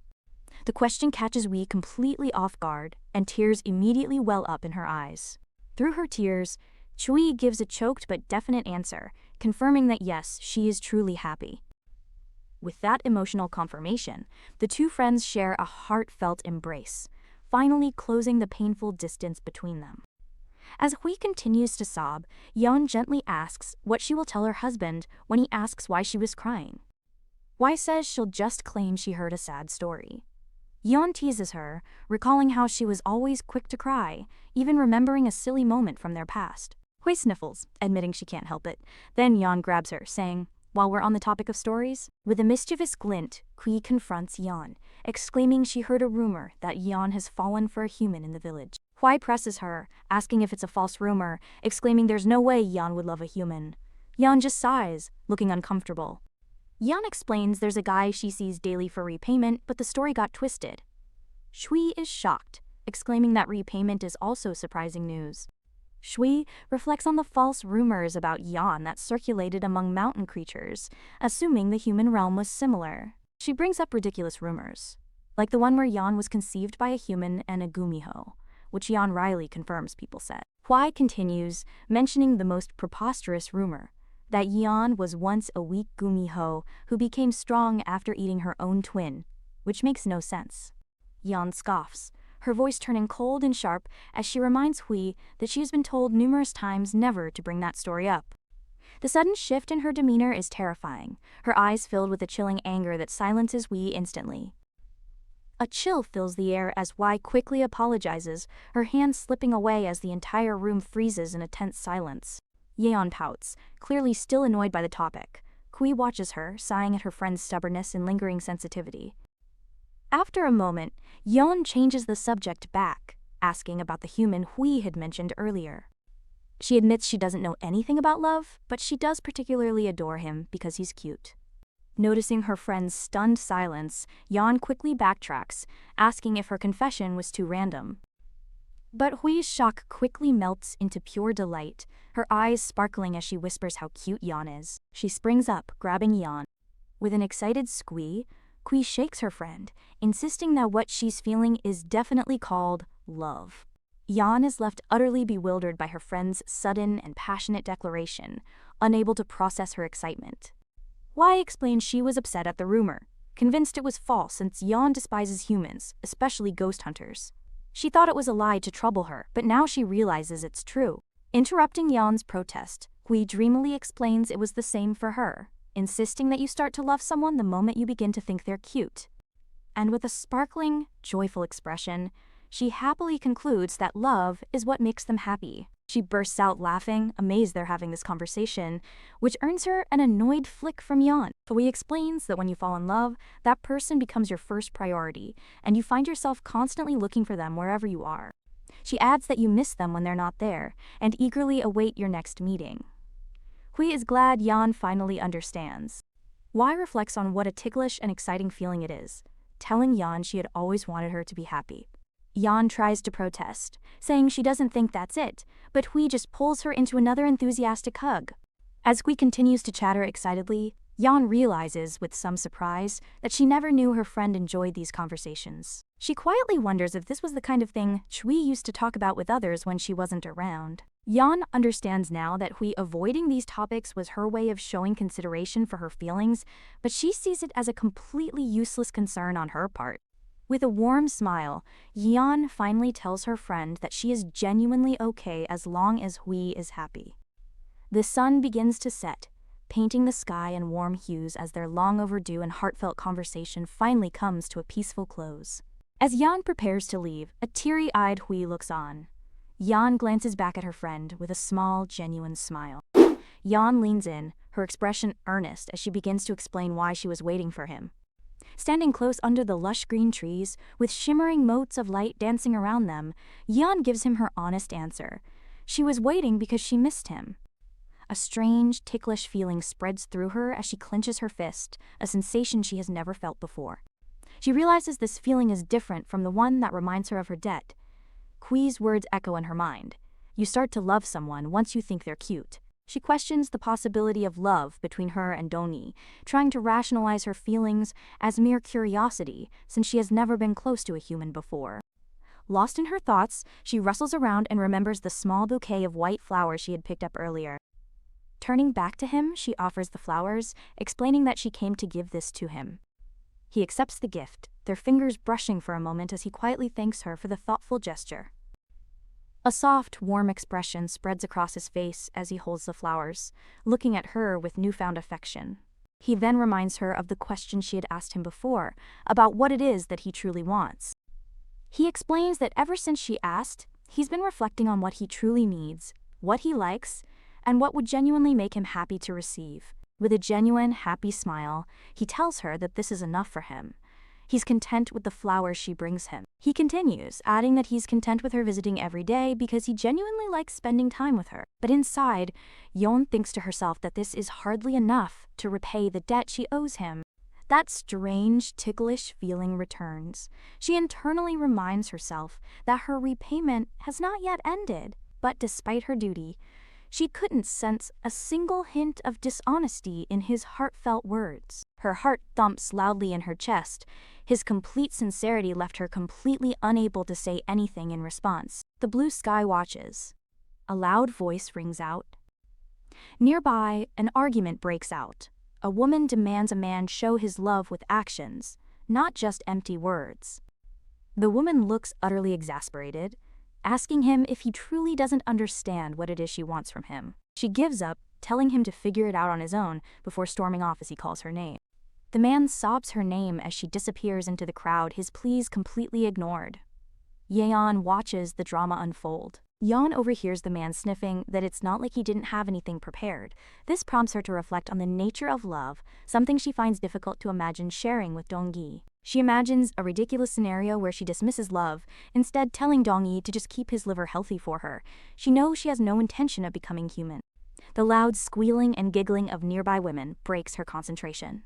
A: The question catches Hui completely off guard, and tears immediately well up in her eyes. Through her tears, Chui gives a choked but definite answer, confirming that yes, she is truly happy. With that emotional confirmation, the two friends share a heartfelt embrace, finally closing the painful distance between them. As Hui continues to sob, Yan gently asks what she will tell her husband when he asks why she was crying. Hui says she'll just claim she heard a sad story. Yan teases her, recalling how she was always quick to cry, even remembering a silly moment from their past. Hui sniffles, admitting she can't help it. Then Yan grabs her, saying, "While we're on the topic of stories?" With a mischievous glint, Hui confronts Yan, exclaiming she heard a rumor that Yan has fallen for a human in the village. Hui presses her, asking if it's a false rumor, exclaiming there's no way Yan would love a human. Yan just sighs, looking uncomfortable. Yan explains there's a guy she sees daily for repayment, but the story got twisted. Shui is shocked, exclaiming that repayment is also surprising news. Shui reflects on the false rumors about Yan that circulated among mountain creatures, assuming the human realm was similar. She brings up ridiculous rumors, like the one where Yan was conceived by a human and a gumiho, which Yan Riley confirms people said. Hui continues, mentioning the most preposterous rumor, that Yan was once a weak gumiho who became strong after eating her own twin, which makes no sense. Yan scoffs, her voice turning cold and sharp as she reminds Hui that she has been told numerous times never to bring that story up. The sudden shift in her demeanor is terrifying, her eyes filled with a chilling anger that silences Hui instantly. A chill fills the air as Hui quickly apologizes, her hand slipping away as the entire room freezes in a tense silence. Yeon pouts, clearly still annoyed by the topic. Hui watches her, sighing at her friend's stubbornness and lingering sensitivity. After a moment, Yeon changes the subject back, asking about the human Hui had mentioned earlier. She admits she doesn't know anything about love, but she does particularly adore him because he's cute. Noticing her friend's stunned silence, Yeon quickly backtracks, asking if her confession was too random. But Hui's shock quickly melts into pure delight, her eyes sparkling as she whispers how cute Yeon is. She springs up, grabbing Yeon. With an excited squee, Hui shakes her friend, insisting that what she's feeling is definitely called love. Yeon is left utterly bewildered by her friend's sudden and passionate declaration, unable to process her excitement. Hui explained she was upset at the rumor, convinced it was false since Yeon despises humans, especially ghost hunters. She thought it was a lie to trouble her, but now she realizes it's true. Interrupting Yeon's protest, Hui dreamily explains it was the same for her, insisting that you start to love someone the moment you begin to think they're cute. And with a sparkling, joyful expression, she happily concludes that love is what makes them happy. She bursts out laughing, amazed they're having this conversation, which earns her an annoyed flick from Yeon. Hui explains that when you fall in love, that person becomes your first priority, and you find yourself constantly looking for them wherever you are. She adds that you miss them when they're not there, and eagerly await your next meeting. Hui is glad Yeon finally understands. Hui reflects on what a ticklish and exciting feeling it is, telling Yeon she had always wanted her to be happy. Yeon tries to protest, saying she doesn't think that's it, but Hui just pulls her into another enthusiastic hug. As Hui continues to chatter excitedly, Yeon realizes, with some surprise, that she never knew her friend enjoyed these conversations. She quietly wonders if this was the kind of thing Hui used to talk about with others when she wasn't around. Yeon understands now that Hui avoiding these topics was her way of showing consideration for her feelings, but she sees it as a completely useless concern on her part. With a warm smile, Yeon finally tells her friend that she is genuinely okay as long as Hui is happy. The sun begins to set, painting the sky in warm hues as their long overdue and heartfelt conversation finally comes to a peaceful close. As Yan prepares to leave, a teary-eyed Hui looks on. Yan glances back at her friend with a small, genuine smile. Yan leans in, her expression earnest as she begins to explain why she was waiting for him. Standing close under the lush green trees, with shimmering motes of light dancing around them, Yan gives him her honest answer. She was waiting because she missed him. A strange, ticklish feeling spreads through her as she clenches her fist, a sensation she has never felt before. She realizes this feeling is different from the one that reminds her of her debt. Kui's words echo in her mind. You start to love someone once you think they're cute. She questions the possibility of love between her and Dongyi, trying to rationalize her feelings as mere curiosity since she has never been close to a human before. Lost in her thoughts, she rustles around and remembers the small bouquet of white flowers she had picked up earlier. Turning back to him, she offers the flowers, explaining that she came to give this to him. He accepts the gift, their fingers brushing for a moment as he quietly thanks her for the thoughtful gesture. A soft, warm expression spreads across his face as he holds the flowers, looking at her with newfound affection. He then reminds her of the question she had asked him before, about what it is that he truly wants. He explains that ever since she asked, he's been reflecting on what he truly needs, what he likes, and what would genuinely make him happy to receive. With a genuine, happy smile, he tells her that this is enough for him. He's content with the flowers she brings him. He continues, adding that he's content with her visiting every day because he genuinely likes spending time with her. But inside, Yeon thinks to herself that this is hardly enough to repay the debt she owes him. That strange, ticklish feeling returns. She internally reminds herself that her repayment has not yet ended, but despite her duty, she couldn't sense a single hint of dishonesty in his heartfelt words. Her heart thumps loudly in her chest. His complete sincerity left her completely unable to say anything in response. The blue sky watches. A loud voice rings out. Nearby, an argument breaks out. A woman demands a man show his love with actions, not just empty words. The woman looks utterly exasperated, asking him if he truly doesn't understand what it is she wants from him. She gives up, telling him to figure it out on his own before storming off as he calls her name. The man sobs her name as she disappears into the crowd, his pleas completely ignored. Yeon watches the drama unfold. Yeon overhears the man sniffing that it's not like he didn't have anything prepared. This prompts her to reflect on the nature of love, something she finds difficult to imagine sharing with Dongyi. She imagines a ridiculous scenario where she dismisses love, instead telling Dongyi to just keep his liver healthy for her. She knows she has no intention of becoming human. The loud squealing and giggling of nearby women breaks her concentration.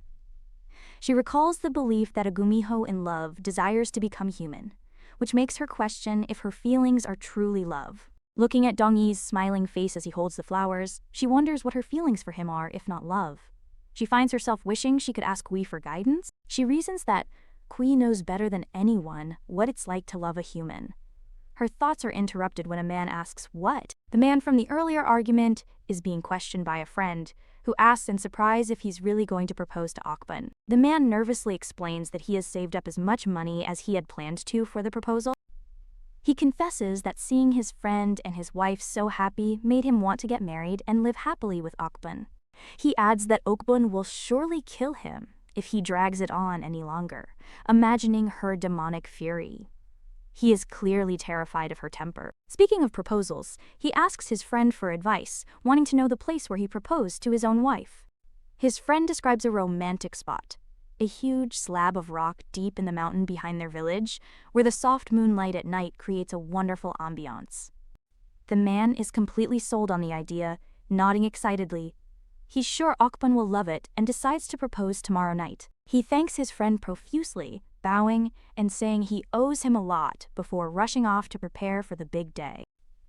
A: She recalls the belief that a gumiho in love desires to become human, which makes her question if her feelings are truly love. Looking at Dongyi's smiling face as he holds the flowers, she wonders what her feelings for him are if not love. She finds herself wishing she could ask Kui for guidance. She reasons that Kui knows better than anyone what it's like to love a human. Her thoughts are interrupted when a man asks what. The man from the earlier argument is being questioned by a friend, who asks in surprise if he's really going to propose to Akbun. The man nervously explains that he has saved up as much money as he had planned to for the proposal. He confesses that seeing his friend and his wife so happy made him want to get married and live happily with Akbun. He adds that Akbun will surely kill him if he drags it on any longer, imagining her demonic fury. He is clearly terrified of her temper. Speaking of proposals, he asks his friend for advice, wanting to know the place where he proposed to his own wife. His friend describes a romantic spot, a huge slab of rock deep in the mountain behind their village, where the soft moonlight at night creates a wonderful ambiance. The man is completely sold on the idea, nodding excitedly. He's sure Akbun will love it and decides to propose tomorrow night. He thanks his friend profusely, bowing and saying he owes him a lot before rushing off to prepare for the big day.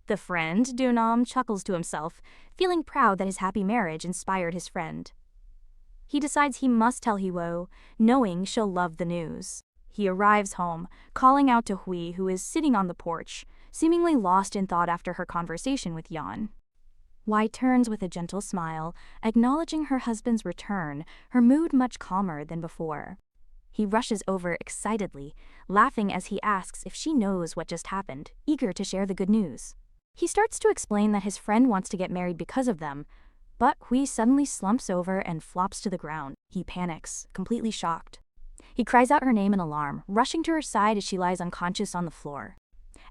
A: The friend, Dunam, chuckles to himself, feeling proud that his happy marriage inspired his friend. He decides he must tell Hiwo, knowing she'll love the news. He arrives home, calling out to Hui, who is sitting on the porch, seemingly lost in thought after her conversation with Yan. Hui turns with a gentle smile, acknowledging her husband's return, her mood much calmer than before. He rushes over excitedly, laughing as he asks if she knows what just happened, eager to share the good news. He starts to explain that his friend wants to get married because of them, But Hui suddenly slumps over and flops to the ground. He panics, completely shocked. He cries out her name in alarm, rushing to her side as she lies unconscious on the floor.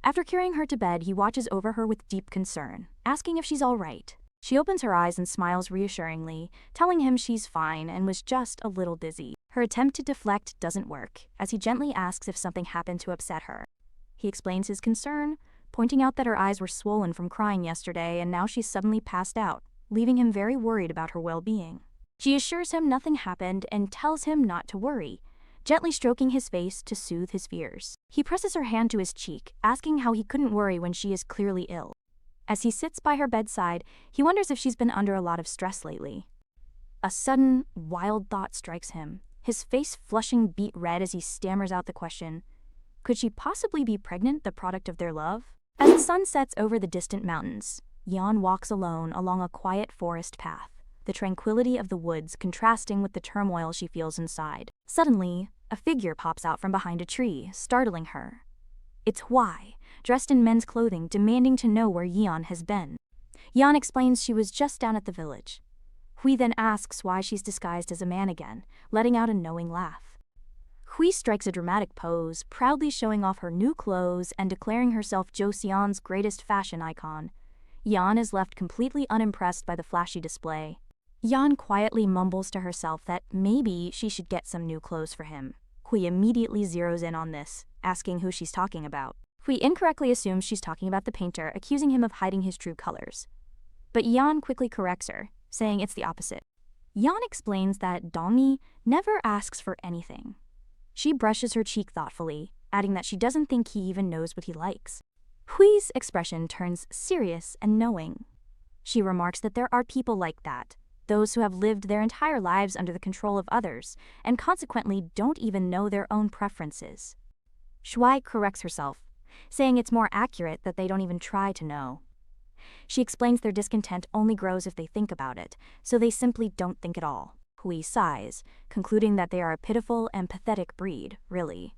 A: After carrying her to bed, he watches over her with deep concern, asking if she's all right. She opens her eyes and smiles reassuringly, telling him she's fine and was just a little dizzy. Her attempt to deflect doesn't work, as he gently asks if something happened to upset her. He explains his concern, pointing out that her eyes were swollen from crying yesterday and now she's suddenly passed out, leaving him very worried about her well-being. She assures him nothing happened and tells him not to worry, gently stroking his face to soothe his fears. He presses her hand to his cheek, asking how he couldn't worry when she is clearly ill. As he sits by her bedside, he wonders if she's been under a lot of stress lately. A sudden, wild thought strikes him, his face flushing beet red as he stammers out the question, could she possibly be pregnant, the product of their love? As the sun sets over the distant mountains, Yan walks alone along a quiet forest path, the tranquility of the woods contrasting with the turmoil she feels inside. Suddenly, a figure pops out from behind a tree, startling her. It's Hui, dressed in men's clothing, demanding to know where Yan has been. Yan explains she was just down at the village. Hui then asks why she's disguised as a man again, letting out a knowing laugh. Hui strikes a dramatic pose, proudly showing off her new clothes and declaring herself Joseon's greatest fashion icon. Yan is left completely unimpressed by the flashy display. Yan quietly mumbles to herself that maybe she should get some new clothes for him. Hui immediately zeroes in on this, asking who she's talking about. Hui incorrectly assumes she's talking about the painter, accusing him of hiding his true colors. But Yan quickly corrects her, saying it's the opposite. Yan explains that Dongyi never asks for anything. She brushes her cheek thoughtfully, adding that she doesn't think he even knows what he likes. Hui's expression turns serious and knowing. She remarks that there are people like that, those who have lived their entire lives under the control of others, and consequently don't even know their own preferences. Shui corrects herself, saying it's more accurate that they don't even try to know. She explains their discontent only grows if they think about it, so they simply don't think at all. Hui sighs, concluding that they are a pitiful and pathetic breed, really.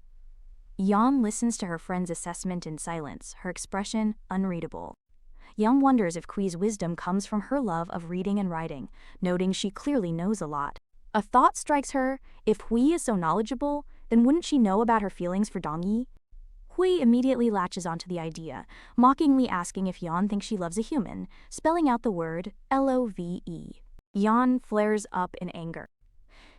A: Yan listens to her friend's assessment in silence, her expression unreadable. Yan wonders if Hui's wisdom comes from her love of reading and writing, noting she clearly knows a lot. A thought strikes her, if Hui is so knowledgeable, then wouldn't she know about her feelings for Dongyi? Hui immediately latches onto the idea, mockingly asking if Yan thinks she loves a human, spelling out the word love. Yan flares up in anger.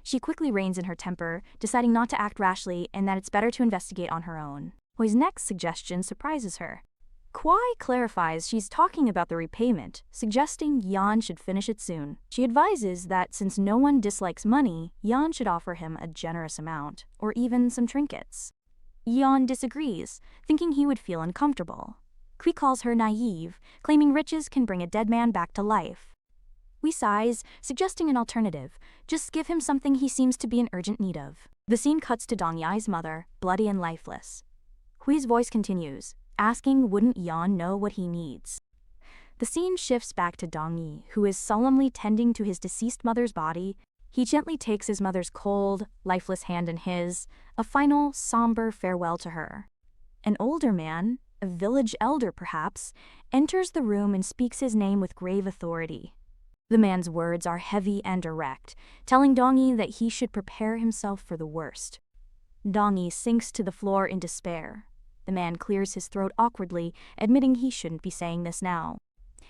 A: She quickly reins in her temper, deciding not to act rashly and that it's better to investigate on her own. Hui's next suggestion surprises her. Kwai clarifies she's talking about the repayment, suggesting Yan should finish it soon. She advises that since no one dislikes money, Yan should offer him a generous amount, or even some trinkets. Yan disagrees, thinking he would feel uncomfortable. Kui calls her naive, claiming riches can bring a dead man back to life. Hui sighs, suggesting an alternative, just give him something he seems to be in urgent need of. The scene cuts to Dongyai's mother, bloody and lifeless. Hui's voice continues, asking wouldn't Yan know what he needs. The scene shifts back to Dongyi, who is solemnly tending to his deceased mother's body. He gently takes his mother's cold, lifeless hand in his, a final, somber farewell to her. An older man, a village elder perhaps, enters the room and speaks his name with grave authority. The man's words are heavy and direct, telling Dongyi that he should prepare himself for the worst. Dongyi sinks to the floor in despair. The man clears his throat awkwardly, admitting he shouldn't be saying this now.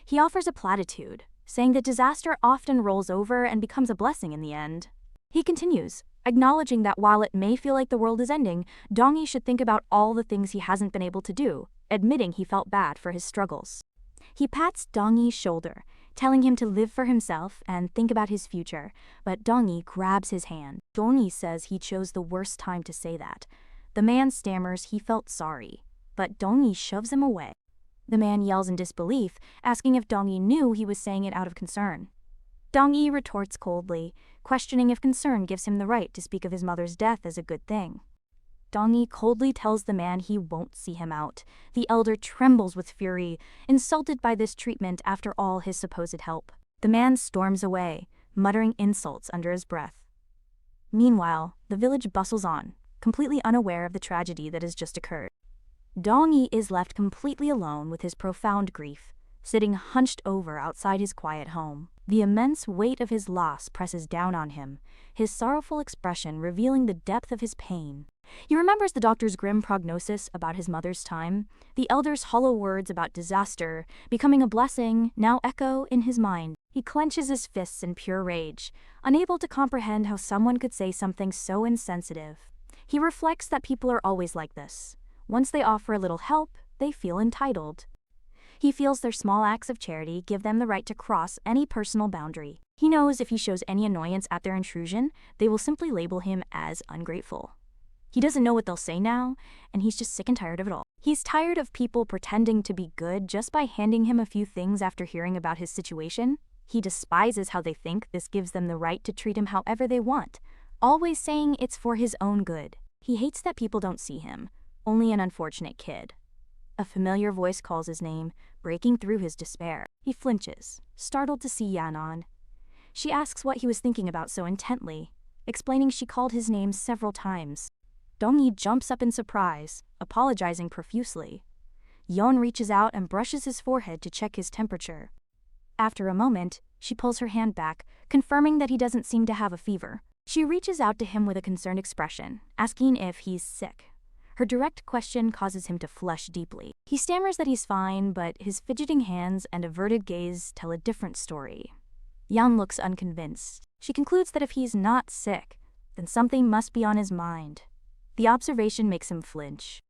A: He offers a platitude, saying that disaster often rolls over and becomes a blessing in the end. He continues, acknowledging that while it may feel like the world is ending, Dongyi should think about all the things he hasn't been able to do, admitting he felt bad for his struggles. He pats Dongyi's shoulder, telling him to live for himself and think about his future, but Dongyi grabs his hand. Dongyi says he chose the worst time to say that. The man stammers he felt sorry, but Dongyi shoves him away. The man yells in disbelief, asking if Dongyi knew he was saying it out of concern. Dongyi retorts coldly, questioning if concern gives him the right to speak of his mother's death as a good thing. Dongyi coldly tells the man he won't see him out. The elder trembles with fury, insulted by this treatment after all his supposed help. The man storms away, muttering insults under his breath. Meanwhile, the village bustles on, completely unaware of the tragedy that has just occurred. Dongyi is left completely alone with his profound grief, sitting hunched over outside his quiet home. The immense weight of his loss presses down on him, his sorrowful expression revealing the depth of his pain. He remembers the doctor's grim prognosis about his mother's time, the elder's hollow words about disaster becoming a blessing now echo in his mind. He clenches his fists in pure rage, unable to comprehend how someone could say something so insensitive. He reflects that people are always like this. Once they offer a little help, they feel entitled. He feels their small acts of charity give them the right to cross any personal boundary. He knows if he shows any annoyance at their intrusion, they will simply label him as ungrateful. He doesn't know what they'll say now, and he's just sick and tired of it all. He's tired of people pretending to be good just by handing him a few things after hearing about his situation. He despises how they think this gives them the right to treat him however they want, always saying it's for his own good. He hates that people don't see him, only an unfortunate kid. A familiar voice calls his name, breaking through his despair. He flinches, startled to see Yanon. She asks what he was thinking about so intently, explaining she called his name several times. Dongyi jumps up in surprise, apologizing profusely. Yeon reaches out and brushes his forehead to check his temperature. After a moment, she pulls her hand back, confirming that he doesn't seem to have a fever. She reaches out to him with a concerned expression, asking if he's sick. Her direct question causes him to flush deeply. He stammers that he's fine, but his fidgeting hands and averted gaze tell a different story. Yan looks unconvinced. She concludes that if he's not sick, then something must be on his mind. The observation makes him flinch.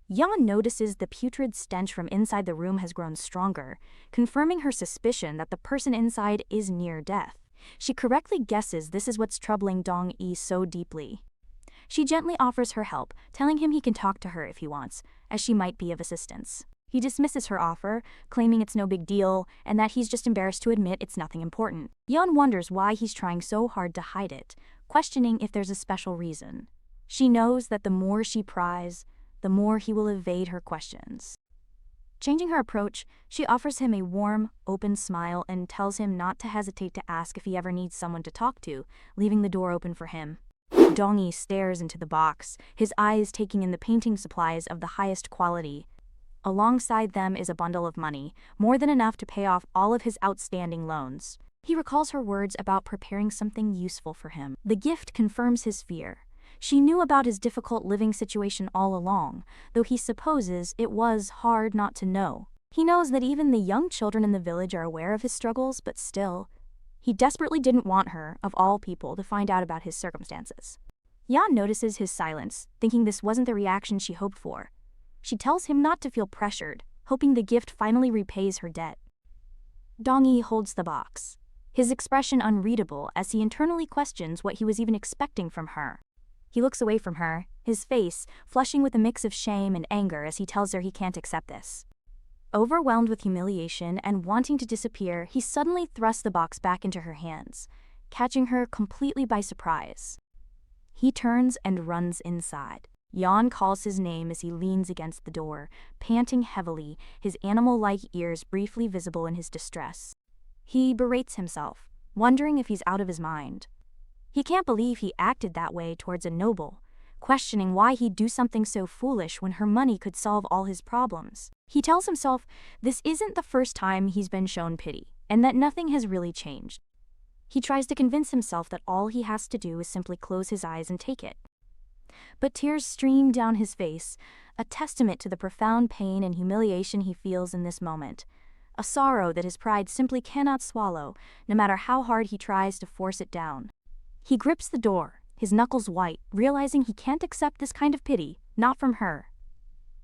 A: Yan notices the putrid stench from inside the room has grown stronger, confirming her suspicion that the person inside is near death. She correctly guesses this is what's troubling Dong-yi so deeply. She gently offers her help, telling him he can talk to her if he wants, as she might be of assistance. He dismisses her offer, claiming it's no big deal, and that he's just embarrassed to admit it's nothing important. Yeon wonders why he's trying so hard to hide it, questioning if there's a special reason. She knows that the more she pries, the more he will evade her questions. Changing her approach, she offers him a warm, open smile and tells him not to hesitate to ask if he ever needs someone to talk to, leaving the door open for him. Dong-yi stares into the box, his eyes taking in the painting supplies of the highest quality. Alongside them is a bundle of money, more than enough to pay off all of his outstanding loans. He recalls her words about preparing something useful for him. The gift confirms his fear. She knew about his difficult living situation all along, though he supposes it was hard not to know. He knows that even the young children in the village are aware of his struggles, but still, he desperately didn't want her, of all people, to find out about his circumstances. Yan notices his silence, thinking this wasn't the reaction she hoped for. She tells him not to feel pressured, hoping the gift finally repays her debt. Dong-yi holds the box, his expression unreadable as he internally questions what he was even expecting from her. He looks away from her, his face flushing with a mix of shame and anger as he tells her he can't accept this. Overwhelmed with humiliation and wanting to disappear, he suddenly thrusts the box back into her hands, catching her completely by surprise. He turns and runs inside. Yeon calls his name as he leans against the door, panting heavily, his animal-like ears briefly visible in his distress. He berates himself, wondering if he's out of his mind. He can't believe he acted that way towards a noble, questioning why he'd do something so foolish when her money could solve all his problems. He tells himself this isn't the first time he's been shown pity, and that nothing has really changed. He tries to convince himself that all he has to do is simply close his eyes and take it. But tears stream down his face, a testament to the profound pain and humiliation he feels in this moment, a sorrow that his pride simply cannot swallow, no matter how hard he tries to force it down. He grips the door, his knuckles white, realizing he can't accept this kind of pity, not from her.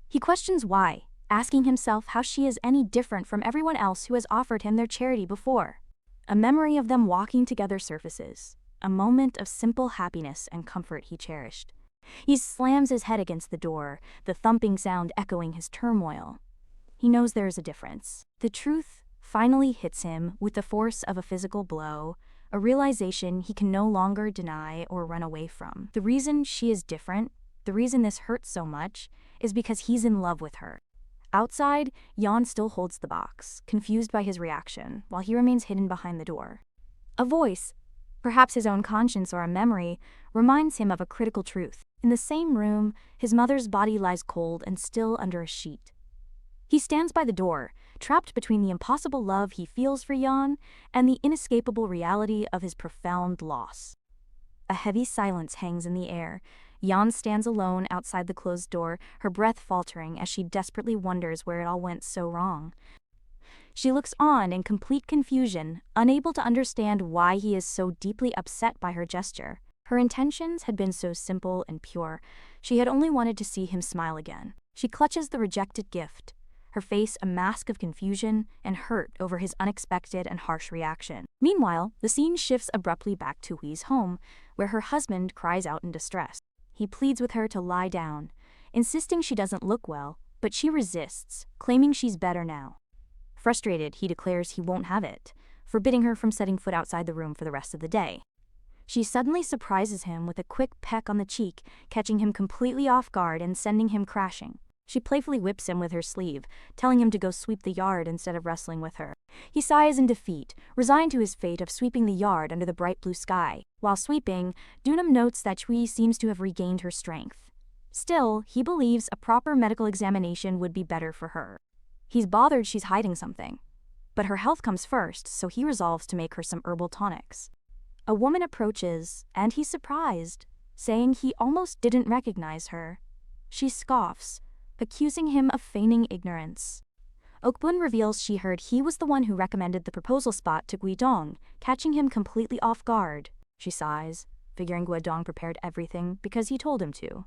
A: He questions why, asking himself how she is any different from everyone else who has offered him their charity before. A memory of them walking together surfaces, a moment of simple happiness and comfort he cherished. He slams his head against the door, the thumping sound echoing his turmoil. He knows there is a difference. The truth finally hits him with the force of a physical blow, a realization he can no longer deny or run away from. The reason she is different, the reason this hurts so much, is because he's in love with her. Outside, Yeon still holds the box, confused by his reaction, while he remains hidden behind the door. A voice, perhaps his own conscience or a memory, reminds him of a critical truth. In the same room, his mother's body lies cold and still under a sheet. He stands by the door, trapped between the impossible love he feels for Yan and the inescapable reality of his profound loss. A heavy silence hangs in the air. Yan stands alone outside the closed door, her breath faltering as she desperately wonders where it all went so wrong. She looks on in complete confusion, unable to understand why he is so deeply upset by her gesture. Her intentions had been so simple and pure. She had only wanted to see him smile again. She clutches the rejected gift, her face a mask of confusion and hurt over his unexpected and harsh reaction. Meanwhile, the scene shifts abruptly back to Hui's home, where her husband cries out in distress. He pleads with her to lie down, insisting she doesn't look well, but she resists, claiming she's better now. Frustrated, he declares he won't have it, forbidding her from setting foot outside the room for the rest of the day. She suddenly surprises him with a quick peck on the cheek, catching him completely off guard and sending him crashing. She playfully whips him with her sleeve, telling him to go sweep the yard instead of wrestling with her. He sighs in defeat, resigned to his fate of sweeping the yard under the bright blue sky. While sweeping, Dunam notes that Hui seems to have regained her strength. Still, he believes a proper medical examination would be better for her. He's bothered she's hiding something. But her health comes first, so he resolves to make her some herbal tonics. A woman approaches, and he's surprised, saying he almost didn't recognize her. She scoffs, accusing him of feigning ignorance. Okbun reveals she heard he was the one who recommended the proposal spot to Guidong, catching him completely off guard. She sighs, figuring Guidong prepared everything because he told him to.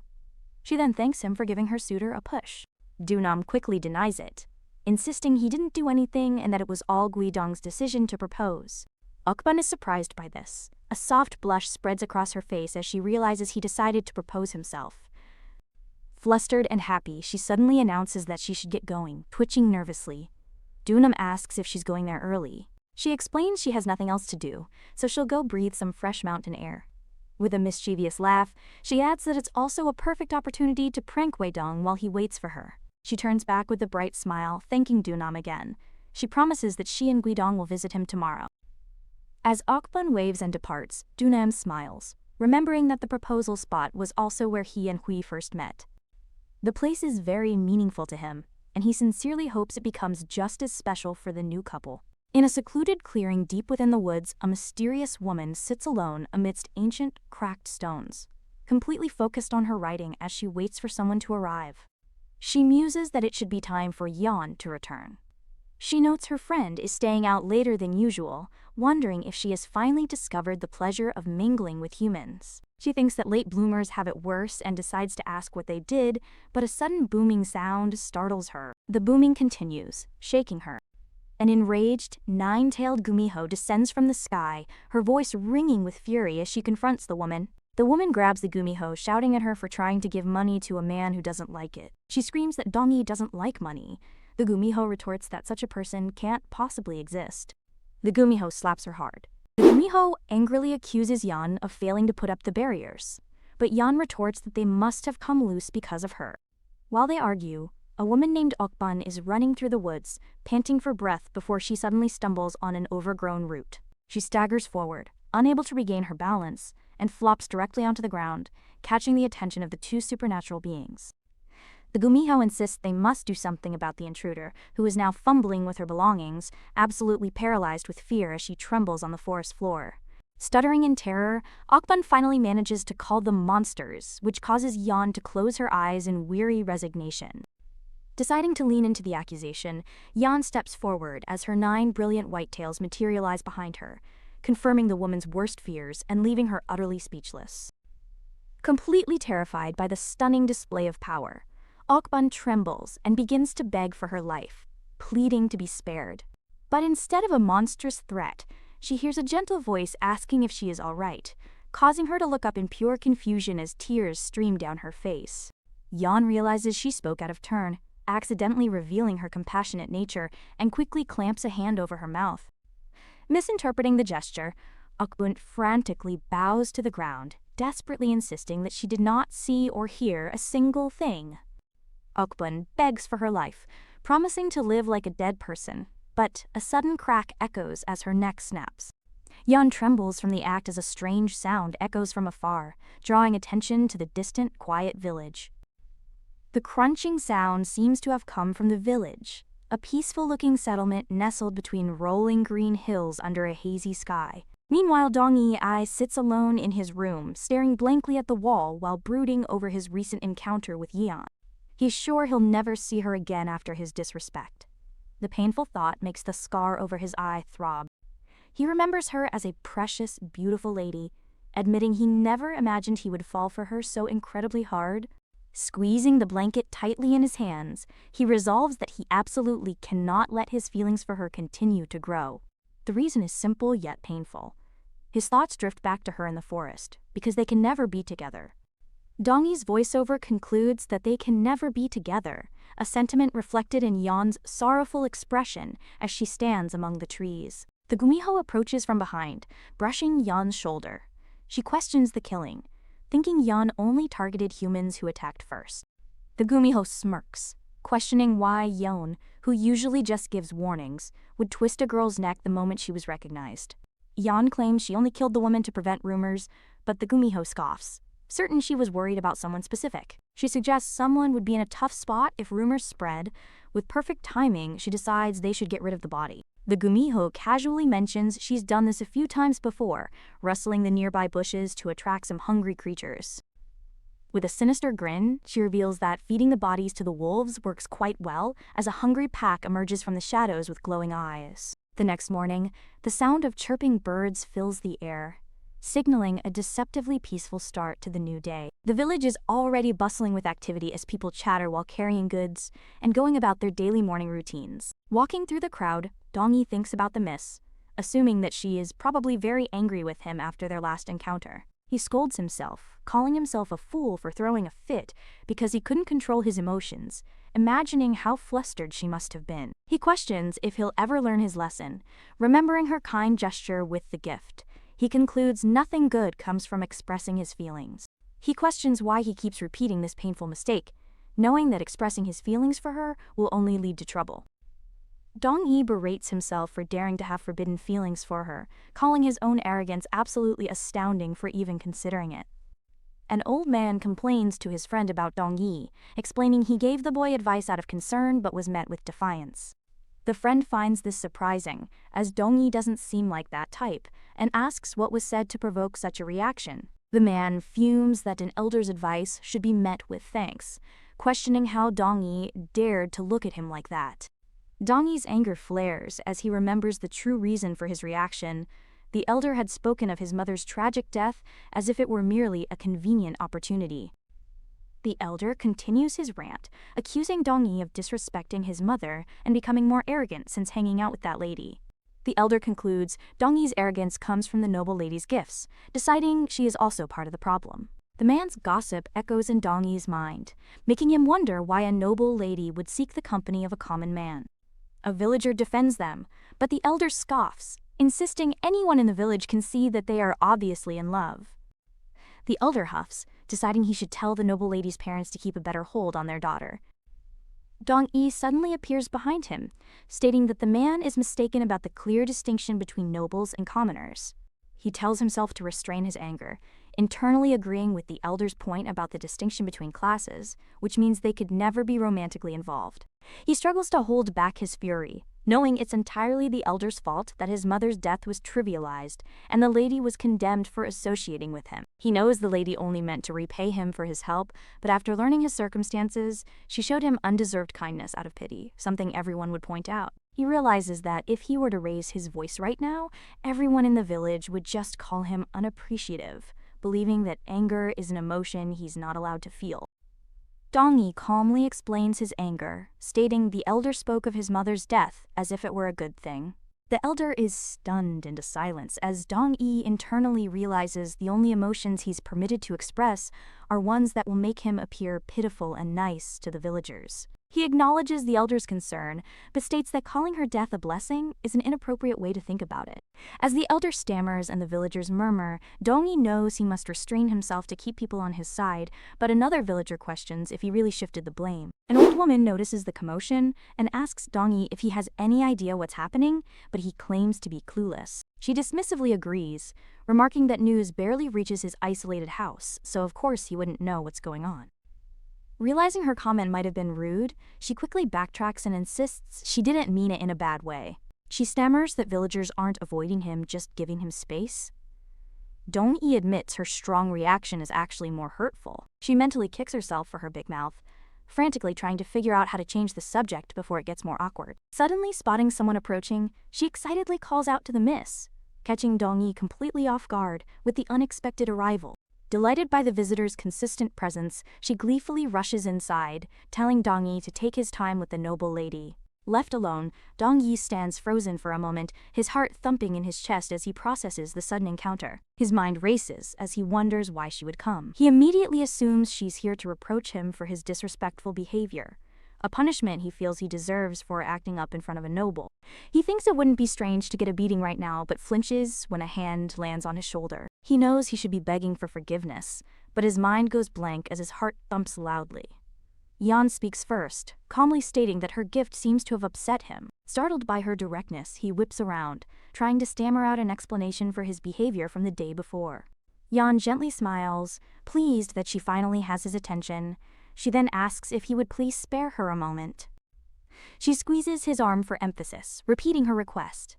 A: She then thanks him for giving her suitor a push. Dunam quickly denies it, insisting he didn't do anything and that it was all Guidong's decision to propose. Okbun is surprised by this. A soft blush spreads across her face as she realizes he decided to propose himself. Flustered and happy, she suddenly announces that she should get going, twitching nervously. Dunam asks if she's going there early. She explains she has nothing else to do, so she'll go breathe some fresh mountain air. With a mischievous laugh, she adds that it's also a perfect opportunity to prank Weidong while he waits for her. She turns back with a bright smile, thanking Dunam again. She promises that she and Guidong will visit him tomorrow. As Okbun waves and departs, Dunam smiles, remembering that the proposal spot was also where he and Hui first met. The place is very meaningful to him, and he sincerely hopes it becomes just as special for the new couple. In a secluded clearing deep within the woods, a mysterious woman sits alone amidst ancient, cracked stones, completely focused on her writing as she waits for someone to arrive. She muses that it should be time for Yan to return. She notes her friend is staying out later than usual, wondering if she has finally discovered the pleasure of mingling with humans. She thinks that late bloomers have it worse and decides to ask what they did, but a sudden booming sound startles her. The booming continues, shaking her. An enraged, nine-tailed gumiho descends from the sky, her voice ringing with fury as she confronts the woman. The woman grabs the gumiho, shouting at her for trying to give money to a man who doesn't like it. She screams that Dongi doesn't like money. The gumiho retorts that such a person can't possibly exist. The gumiho slaps her hard. The gumiho angrily accuses Yan of failing to put up the barriers, but Yan retorts that they must have come loose because of her. While they argue, a woman named Okban is running through the woods, panting for breath before she suddenly stumbles on an overgrown root. She staggers forward, unable to regain her balance, and flops directly onto the ground, catching the attention of the two supernatural beings. The gumiho insists they must do something about the intruder, who is now fumbling with her belongings, absolutely paralyzed with fear as she trembles on the forest floor. Stuttering in terror, Okban finally manages to call them monsters, which causes Yan to close her eyes in weary resignation. Deciding to lean into the accusation, Yan steps forward as her 9 brilliant whitetails materialize behind her, confirming the woman's worst fears and leaving her utterly speechless. Completely terrified by the stunning display of power, Okban trembles and begins to beg for her life, pleading to be spared. But instead of a monstrous threat, she hears a gentle voice asking if she is all right, causing her to look up in pure confusion as tears stream down her face. Yan realizes she spoke out of turn, accidentally revealing her compassionate nature, and quickly clamps a hand over her mouth. Misinterpreting the gesture, Okbun frantically bows to the ground, desperately insisting that she did not see or hear a single thing. Okbun begs for her life, promising to live like a dead person, but a sudden crack echoes as her neck snaps. Yan trembles from the act as a strange sound echoes from afar, drawing attention to the distant, quiet village. The crunching sound seems to have come from the village, a peaceful-looking settlement nestled between rolling green hills under a hazy sky. Meanwhile, Dong-yi sits alone in his room, staring blankly at the wall while brooding over his recent encounter with Yeon. He's sure he'll never see her again after his disrespect. The painful thought makes the scar over his eye throb. He remembers her as a precious, beautiful lady, admitting he never imagined he would fall for her so incredibly hard. Squeezing the blanket tightly in his hands, he resolves that he absolutely cannot let his feelings for her continue to grow. The reason is simple yet painful. His thoughts drift back to her in the forest, because they can never be together. Dong-yi's voiceover concludes that they can never be together, a sentiment reflected in Yeon's sorrowful expression as she stands among the trees. The gumiho approaches from behind, brushing Yeon's shoulder. She questions the killing, thinking Yeon only targeted humans who attacked first. The gumiho smirks, questioning why Yeon, who usually just gives warnings, would twist a girl's neck the moment she was recognized. Yeon claims she only killed the woman to prevent rumors, but the gumiho scoffs, certain she was worried about someone specific. She suggests someone would be in a tough spot if rumors spread. With perfect timing, she decides they should get rid of the body. The gumiho casually mentions she's done this a few times before, rustling the nearby bushes to attract some hungry creatures. With a sinister grin, she reveals that feeding the bodies to the wolves works quite well, as a hungry pack emerges from the shadows with glowing eyes. The next morning, the sound of chirping birds fills the air, signaling a deceptively peaceful start to the new day. The village is already bustling with activity as people chatter while carrying goods and going about their daily morning routines. Walking through the crowd, Dong-yi thinks about the miss, assuming that she is probably very angry with him after their last encounter. He scolds himself, calling himself a fool for throwing a fit because he couldn't control his emotions, imagining how flustered she must have been. He questions if he'll ever learn his lesson, remembering her kind gesture with the gift. He concludes nothing good comes from expressing his feelings. He questions why he keeps repeating this painful mistake, knowing that expressing his feelings for her will only lead to trouble. Dong-yi berates himself for daring to have forbidden feelings for her, calling his own arrogance absolutely astounding for even considering it. An old man complains to his friend about Dong-yi, explaining he gave the boy advice out of concern but was met with defiance. The friend finds this surprising, as Dong-yi doesn't seem like that type, and asks what was said to provoke such a reaction. The man fumes that an elder's advice should be met with thanks, questioning how Dong-yi dared to look at him like that. Dong-yi's anger flares as he remembers the true reason for his reaction. The elder had spoken of his mother's tragic death as if it were merely a convenient opportunity. The elder continues his rant, accusing Dong-yi of disrespecting his mother and becoming more arrogant since hanging out with that lady. The elder concludes Dong-yi's arrogance comes from the noble lady's gifts, deciding she is also part of the problem. The man's gossip echoes in Dong-yi's mind, making him wonder why a noble lady would seek the company of a common man. A villager defends them, but the elder scoffs, insisting anyone in the village can see that they are obviously in love. The elder huffs, deciding he should tell the noble lady's parents to keep a better hold on their daughter. Dong-yi suddenly appears behind him, stating that the man is mistaken about the clear distinction between nobles and commoners. He tells himself to restrain his anger, internally agreeing with the elder's point about the distinction between classes, which means they could never be romantically involved. He struggles to hold back his fury, knowing it's entirely the elder's fault that his mother's death was trivialized and the lady was condemned for associating with him. He knows the lady only meant to repay him for his help, but after learning his circumstances, she showed him undeserved kindness out of pity, something everyone would point out. He realizes that if he were to raise his voice right now, everyone in the village would just call him unappreciative, believing that anger is an emotion he's not allowed to feel. Dong-yi calmly explains his anger, stating the elder spoke of his mother's death as if it were a good thing. The elder is stunned into silence as Dong-yi internally realizes the only emotions he's permitted to express are ones that will make him appear pitiful and nice to the villagers. He acknowledges the elder's concern, but states that calling her death a blessing is an inappropriate way to think about it. As the elder stammers and the villagers murmur, Dong-yi knows he must restrain himself to keep people on his side, but another villager questions if he really shifted the blame. An old woman notices the commotion and asks Dong-yi if he has any idea what's happening, but he claims to be clueless. She dismissively agrees, remarking that news barely reaches his isolated house, so of course he wouldn't know what's going on. Realizing her comment might have been rude, she quickly backtracks and insists she didn't mean it in a bad way. She stammers that villagers aren't avoiding him, just giving him space. Dong-yi admits her strong reaction is actually more hurtful. She mentally kicks herself for her big mouth, frantically trying to figure out how to change the subject before it gets more awkward. Suddenly spotting someone approaching, she excitedly calls out to the miss, catching Dong-yi completely off guard with the unexpected arrival. Delighted by the visitor's consistent presence, she gleefully rushes inside, telling Dong-yi to take his time with the noble lady. Left alone, Dong-yi stands frozen for a moment, his heart thumping in his chest as he processes the sudden encounter. His mind races as he wonders why she would come. He immediately assumes she's here to reproach him for his disrespectful behavior, a punishment he feels he deserves for acting up in front of a noble. He thinks it wouldn't be strange to get a beating right now, but flinches when a hand lands on his shoulder. He knows he should be begging for forgiveness, but his mind goes blank as his heart thumps loudly. Yan speaks first, calmly stating that her gift seems to have upset him. Startled by her directness, he whips around, trying to stammer out an explanation for his behavior from the day before. Yan gently smiles, pleased that she finally has his attention. She then asks if he would please spare her a moment. She squeezes his arm for emphasis, repeating her request.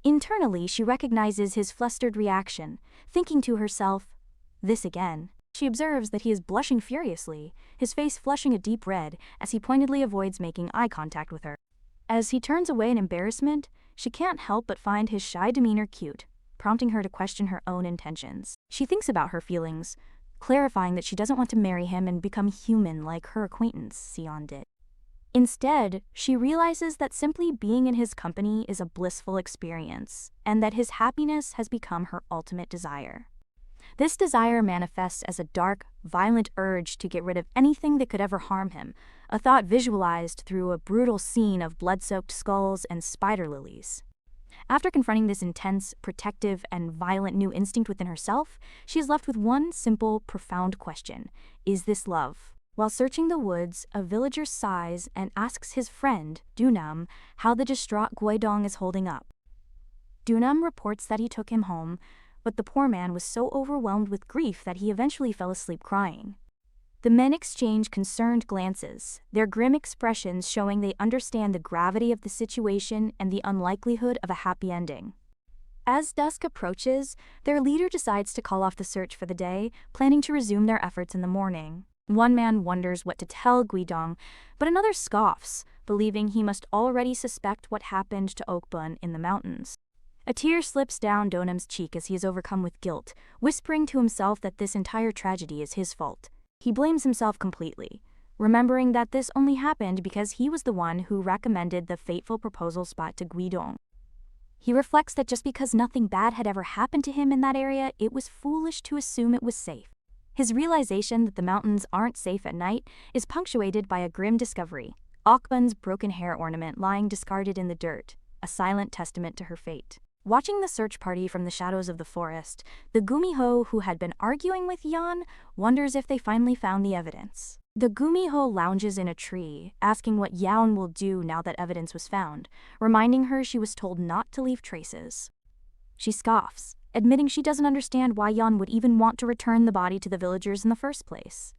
A: Internally, she recognizes his flustered reaction, thinking to herself, "This again." She observes that he is blushing furiously, his face flushing a deep red as he pointedly avoids making eye contact with her. As he turns away in embarrassment, she can't help but find his shy demeanor cute, prompting her to question her own intentions. She thinks about her feelings, clarifying that she doesn't want to marry him and become human like her acquaintance Sion did. Instead, she realizes that simply being in his company is a blissful experience, and that his happiness has become her ultimate desire. This desire manifests as a dark, violent urge to get rid of anything that could ever harm him, a thought visualized through a brutal scene of blood-soaked skulls and spider lilies. After confronting this intense, protective, and violent new instinct within herself, she is left with one simple, profound question: is this love? While searching the woods, a villager sighs and asks his friend, Dunam, how the distraught Guidong is holding up. Dunam reports that he took him home, but the poor man was so overwhelmed with grief that he eventually fell asleep crying. The men exchange concerned glances, their grim expressions showing they understand the gravity of the situation and the unlikelihood of a happy ending. As dusk approaches, their leader decides to call off the search for the day, planning to resume their efforts in the morning. One man wonders what to tell Guidong, but another scoffs, believing he must already suspect what happened to Okbun in the mountains. A tear slips down Donam's cheek as he is overcome with guilt, whispering to himself that this entire tragedy is his fault. He blames himself completely, remembering that this only happened because he was the one who recommended the fateful proposal spot to Guidong. He reflects that just because nothing bad had ever happened to him in that area, it was foolish to assume it was safe. His realization that the mountains aren't safe at night is punctuated by a grim discovery: Okbun's broken hair ornament lying discarded in the dirt, a silent testament to her fate. Watching the search party from the shadows of the forest, the Gumiho who had been arguing with Yan wonders if they finally found the evidence. The Gumiho lounges in a tree, asking what Yan will do now that evidence was found, reminding her she was told not to leave traces. She scoffs, admitting she doesn't understand why Yan would even want to return the body to the villagers in the first place.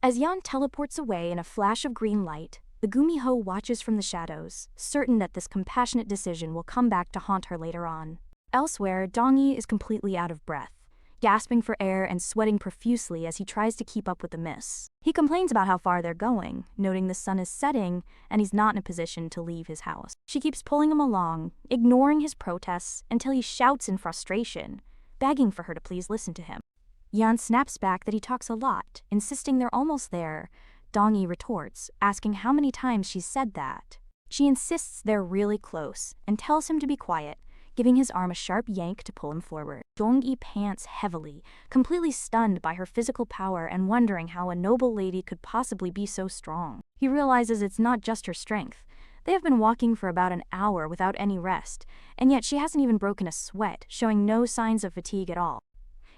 A: As Yan teleports away in a flash of green light, the Gumiho watches from the shadows, certain that this compassionate decision will come back to haunt her later on. Elsewhere, Dong-yi is completely out of breath, gasping for air and sweating profusely as he tries to keep up with the miss. He complains about how far they're going, noting the sun is setting and he's not in a position to leave his house. She keeps pulling him along, ignoring his protests until he shouts in frustration, begging for her to please listen to him. Yan snaps back that he talks a lot, insisting they're almost there. Dong-yi retorts, asking how many times she's said that. She insists they're really close and tells him to be quiet, giving his arm a sharp yank to pull him forward. Dong-yi pants heavily, completely stunned by her physical power and wondering how a noble lady could possibly be so strong. He realizes it's not just her strength. They have been walking for about an hour without any rest, and yet she hasn't even broken a sweat, showing no signs of fatigue at all.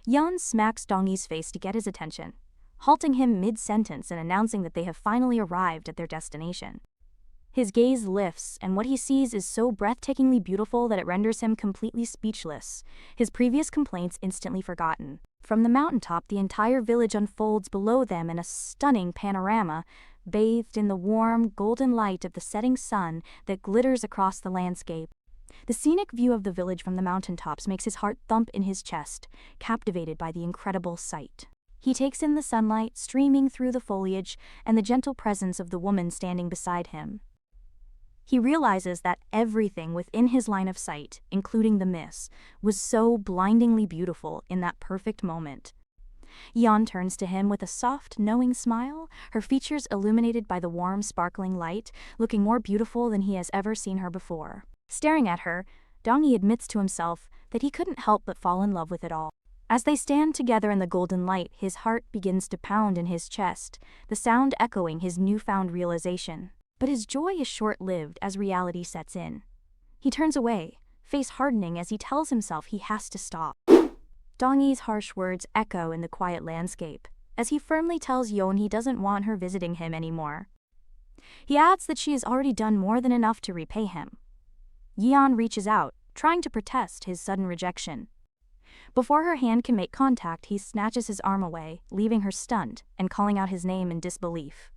A: Yan smacks Dong-yi's face to get his attention, halting him mid-sentence and announcing that they have finally arrived at their destination. His gaze lifts, and what he sees is so breathtakingly beautiful that it renders him completely speechless, his previous complaints instantly forgotten. From the mountaintop, the entire village unfolds below them in a stunning panorama, bathed in the warm, golden light of the setting sun that glitters across the landscape. The scenic view of the village from the mountaintops makes his heart thump in his chest, captivated by the incredible sight. He takes in the sunlight streaming through the foliage and the gentle presence of the woman standing beside him. He realizes that everything within his line of sight, including the mist, was so blindingly beautiful in that perfect moment. Yeon turns to him with a soft, knowing smile, her features illuminated by the warm, sparkling light, looking more beautiful than he has ever seen her before. Staring at her, Dong-hee admits to himself that he couldn't help but fall in love with it all. As they stand together in the golden light, his heart begins to pound in his chest, the sound echoing his newfound realization. But his joy is short-lived as reality sets in. He turns away, face hardening as he tells himself he has to stop. Dong-hee's harsh words echo in the quiet landscape, as he firmly tells Yeon he doesn't want her visiting him anymore. He adds that she has already done more than enough to repay him. Yeon reaches out, trying to protest his sudden rejection. Before her hand can make contact, he snatches his arm away, leaving her stunned and calling out his name in disbelief.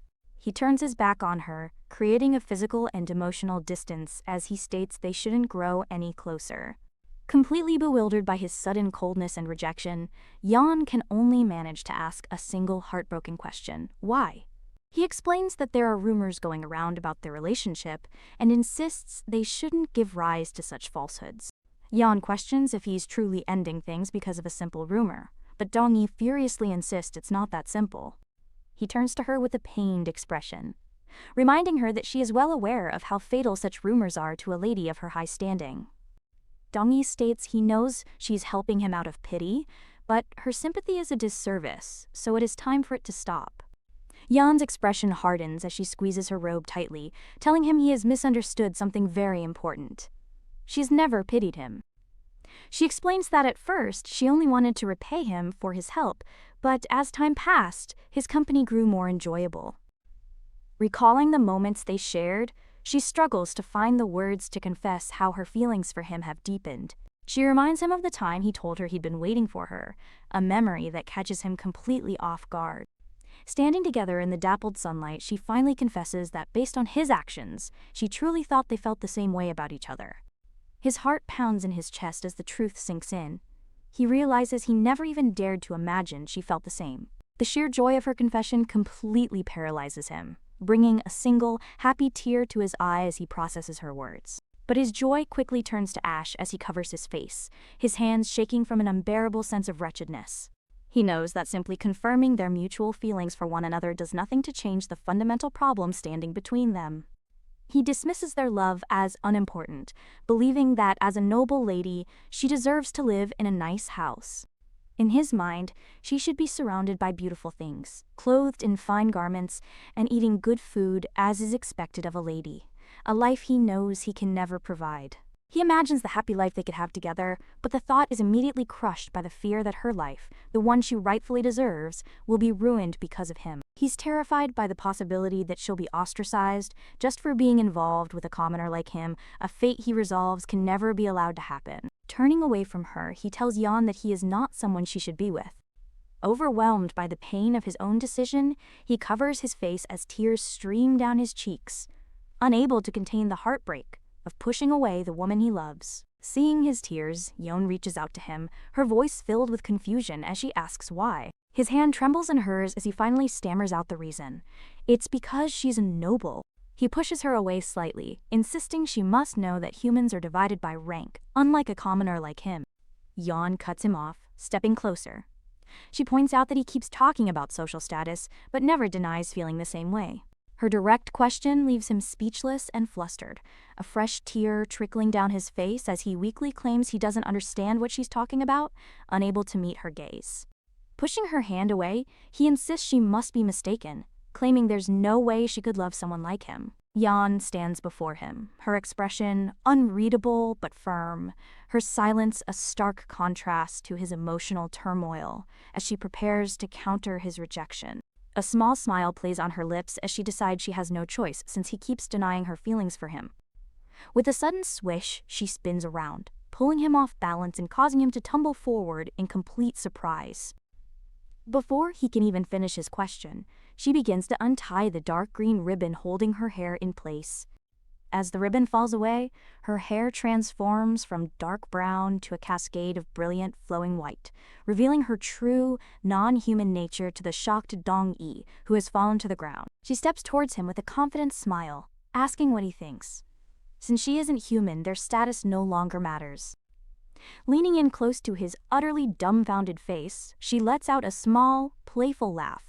A: He turns his back on her, creating a physical and emotional distance as he states they shouldn't grow any closer. Completely bewildered by his sudden coldness and rejection, Yeon can only manage to ask a single heartbroken question: why? He explains that there are rumors going around about their relationship and insists they shouldn't give rise to such falsehoods. Yeon questions if he's truly ending things because of a simple rumor, but Dong-hee furiously insists it's not that simple. He turns to her with a pained expression, reminding her that she is well aware of how fatal such rumors are to a lady of her high standing. Dong-hee states he knows she's helping him out of pity, but her sympathy is a disservice, so it is time for it to stop. Yeon's expression hardens as she squeezes her robe tightly, telling him he has misunderstood something very important. She's never pitied him. She explains that at first she only wanted to repay him for his help, but as time passed, his company grew more enjoyable. Recalling the moments they shared, she struggles to find the words to confess how her feelings for him have deepened. She reminds him of the time he told her he'd been waiting for her, a memory that catches him completely off guard. Standing together in the dappled sunlight, she finally confesses that based on his actions, she truly thought they felt the same way about each other. His heart pounds in his chest as the truth sinks in. He realizes he never even dared to imagine she felt the same. The sheer joy of her confession completely paralyzes him, bringing a single, happy tear to his eye as he processes her words. But his joy quickly turns to ash as he covers his face, his hands shaking from an unbearable sense of wretchedness. He knows that simply confirming their mutual feelings for one another does nothing to change the fundamental problem standing between them. He dismisses their love as unimportant, believing that as a noble lady, she deserves to live in a nice house. In his mind, she should be surrounded by beautiful things, clothed in fine garments, and eating good food as is expected of a lady, a life he knows he can never provide. He imagines the happy life they could have together, but the thought is immediately crushed by the fear that her life, the one she rightfully deserves, will be ruined because of him. He's terrified by the possibility that she'll be ostracized just for being involved with a commoner like him, a fate he resolves can never be allowed to happen. Turning away from her, he tells Yeon that he is not someone she should be with. Overwhelmed by the pain of his own decision, he covers his face as tears stream down his cheeks, unable to contain the heartbreak of pushing away the woman he loves. Seeing his tears, Yeon reaches out to him, her voice filled with confusion as she asks why. His hand trembles in hers as he finally stammers out the reason. It's because she's a noble. He pushes her away slightly, insisting she must know that humans are divided by rank, unlike a commoner like him. Yeon cuts him off, stepping closer. She points out that he keeps talking about social status, but never denies feeling the same way. Her direct question leaves him speechless and flustered, a fresh tear trickling down his face as he weakly claims he doesn't understand what she's talking about, unable to meet her gaze. Pushing her hand away, he insists she must be mistaken, claiming there's no way she could love someone like him. Yeon stands before him, her expression unreadable but firm, her silence a stark contrast to his emotional turmoil as she prepares to counter his rejection. A small smile plays on her lips as she decides she has no choice since he keeps denying her feelings for him. With a sudden swish, she spins around, pulling him off balance and causing him to tumble forward in complete surprise. Before he can even finish his question, she begins to untie the dark green ribbon holding her hair in place. As the ribbon falls away, her hair transforms from dark brown to a cascade of brilliant flowing white, revealing her true, non-human nature to the shocked Dong-yi, who has fallen to the ground. She steps towards him with a confident smile, asking what he thinks. Since she isn't human, their status no longer matters. Leaning in close to his utterly dumbfounded face, she lets out a small, playful laugh,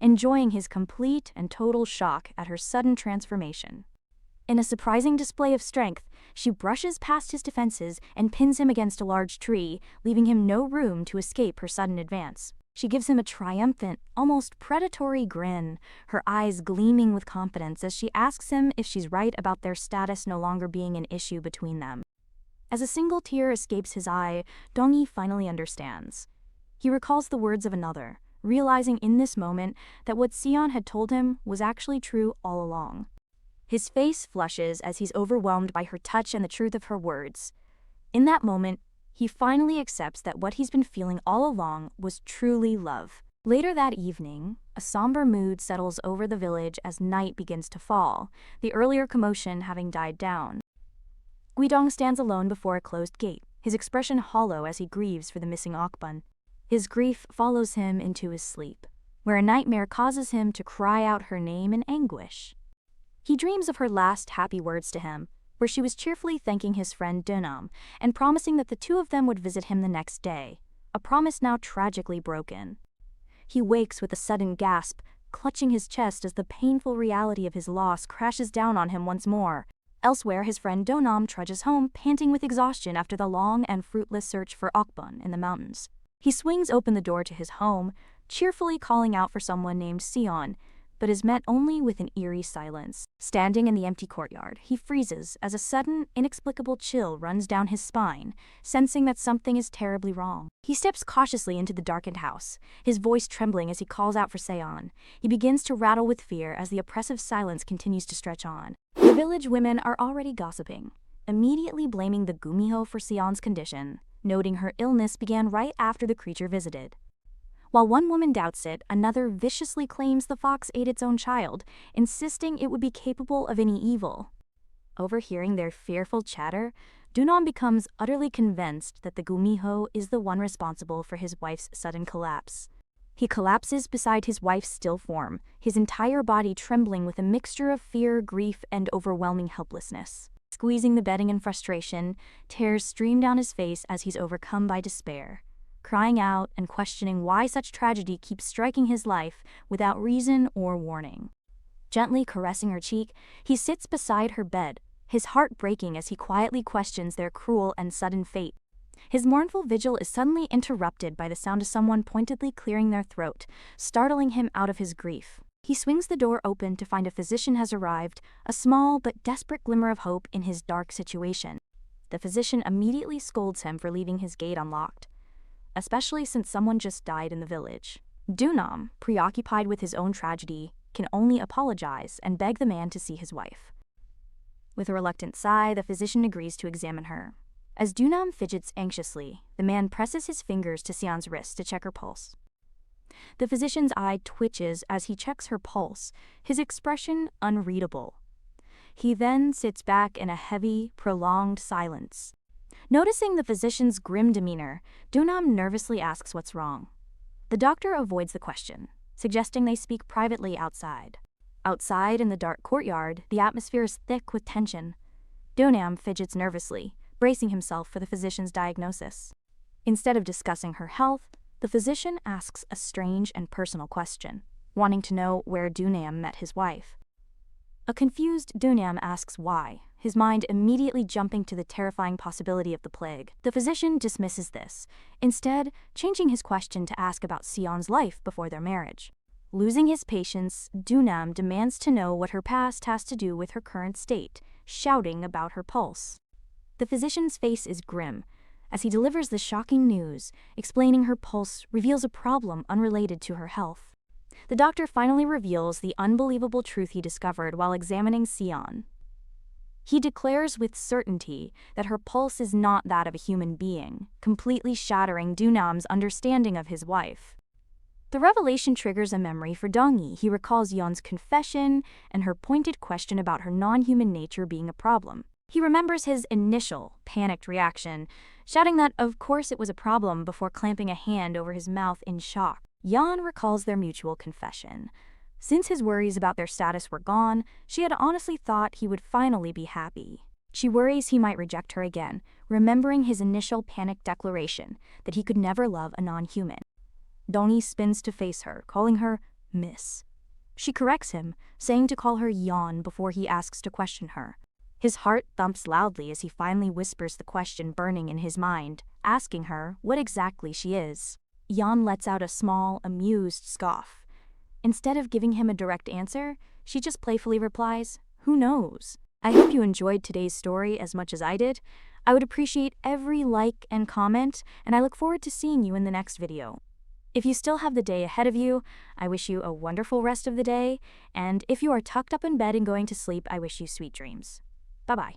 A: enjoying his complete and total shock at her sudden transformation. In a surprising display of strength, she brushes past his defenses and pins him against a large tree, leaving him no room to escape her sudden advance. She gives him a triumphant, almost predatory grin, her eyes gleaming with confidence as she asks him if she's right about their status no longer being an issue between them. As a single tear escapes his eye, Dong-yi finally understands. He recalls the words of another, realizing in this moment that what Sion had told him was actually true all along. His face flushes as he's overwhelmed by her touch and the truth of her words. In that moment, he finally accepts that what he's been feeling all along was truly love. Later that evening, a somber mood settles over the village as night begins to fall, the earlier commotion having died down. Guidong stands alone before a closed gate, his expression hollow as he grieves for the missing Okbun. His grief follows him into his sleep, where a nightmare causes him to cry out her name in anguish. He dreams of her last happy words to him, where she was cheerfully thanking his friend Dunam and promising that the two of them would visit him the next day, a promise now tragically broken. He wakes with a sudden gasp, clutching his chest as the painful reality of his loss crashes down on him once more. Elsewhere, his friend Donam trudges home, panting with exhaustion after the long and fruitless search for Okbun in the mountains. He swings open the door to his home, cheerfully calling out for someone named Sion, but is met only with an eerie silence. Standing in the empty courtyard, he freezes as a sudden, inexplicable chill runs down his spine, sensing that something is terribly wrong. He steps cautiously into the darkened house, his voice trembling as he calls out for Seon. He begins to rattle with fear as the oppressive silence continues to stretch on. The village women are already gossiping, immediately blaming the Gumiho for Seon's condition, noting her illness began right after the creature visited. While one woman doubts it, another viciously claims the fox ate its own child, insisting it would be capable of any evil. Overhearing their fearful chatter, Dunam becomes utterly convinced that the Gumiho is the one responsible for his wife's sudden collapse. He collapses beside his wife's still form, his entire body trembling with a mixture of fear, grief, and overwhelming helplessness. Squeezing the bedding in frustration, tears stream down his face as he's overcome by despair, crying out and questioning why such tragedy keeps striking his life without reason or warning. Gently caressing her cheek, he sits beside her bed, his heart breaking as he quietly questions their cruel and sudden fate. His mournful vigil is suddenly interrupted by the sound of someone pointedly clearing their throat, startling him out of his grief. He swings the door open to find a physician has arrived, a small but desperate glimmer of hope in his dark situation. The physician immediately scolds him for leaving his gate unlocked, especially since someone just died in the village. Dunam, preoccupied with his own tragedy, can only apologize and beg the man to see his wife. With a reluctant sigh, the physician agrees to examine her. As Dunam fidgets anxiously, the man presses his fingers to Sion's wrist to check her pulse. The physician's eye twitches as he checks her pulse, his expression unreadable. He then sits back in a heavy, prolonged silence. Noticing the physician's grim demeanor, Dunam nervously asks what's wrong. The doctor avoids the question, suggesting they speak privately outside. Outside in the dark courtyard, the atmosphere is thick with tension. Dunam fidgets nervously, bracing himself for the physician's diagnosis. Instead of discussing her health, the physician asks a strange and personal question, wanting to know where Dunam met his wife. A confused Dunam asks why, his mind immediately jumping to the terrifying possibility of the plague. The physician dismisses this, instead changing his question to ask about Sion's life before their marriage. Losing his patience, Dunam demands to know what her past has to do with her current state, shouting about her pulse. The physician's face is grim as he delivers the shocking news, explaining her pulse reveals a problem unrelated to her health. The doctor finally reveals the unbelievable truth he discovered while examining Sion. He declares with certainty that her pulse is not that of a human being, completely shattering Dunam's understanding of his wife. The revelation triggers a memory for Dongyi. He recalls Yeon's confession and her pointed question about her non-human nature being a problem. He remembers his initial, panicked reaction, shouting that of course it was a problem before clamping a hand over his mouth in shock. Yeon recalls their mutual confession. Since his worries about their status were gone, she had honestly thought he would finally be happy. She worries he might reject her again, remembering his initial panicked declaration that he could never love a non-human. Dongyi spins to face her, calling her Miss. She corrects him, saying to call her Yeon before he asks to question her. His heart thumps loudly as he finally whispers the question burning in his mind, asking her what exactly she is. Yeon lets out a small, amused scoff. Instead of giving him a direct answer, she just playfully replies, "Who knows?" I hope you enjoyed today's story as much as I did. I would appreciate every like and comment, and I look forward to seeing you in the next video. If you still have the day ahead of you, I wish you a wonderful rest of the day, and if you are tucked up in bed and going to sleep, I wish you sweet dreams. Bye-bye.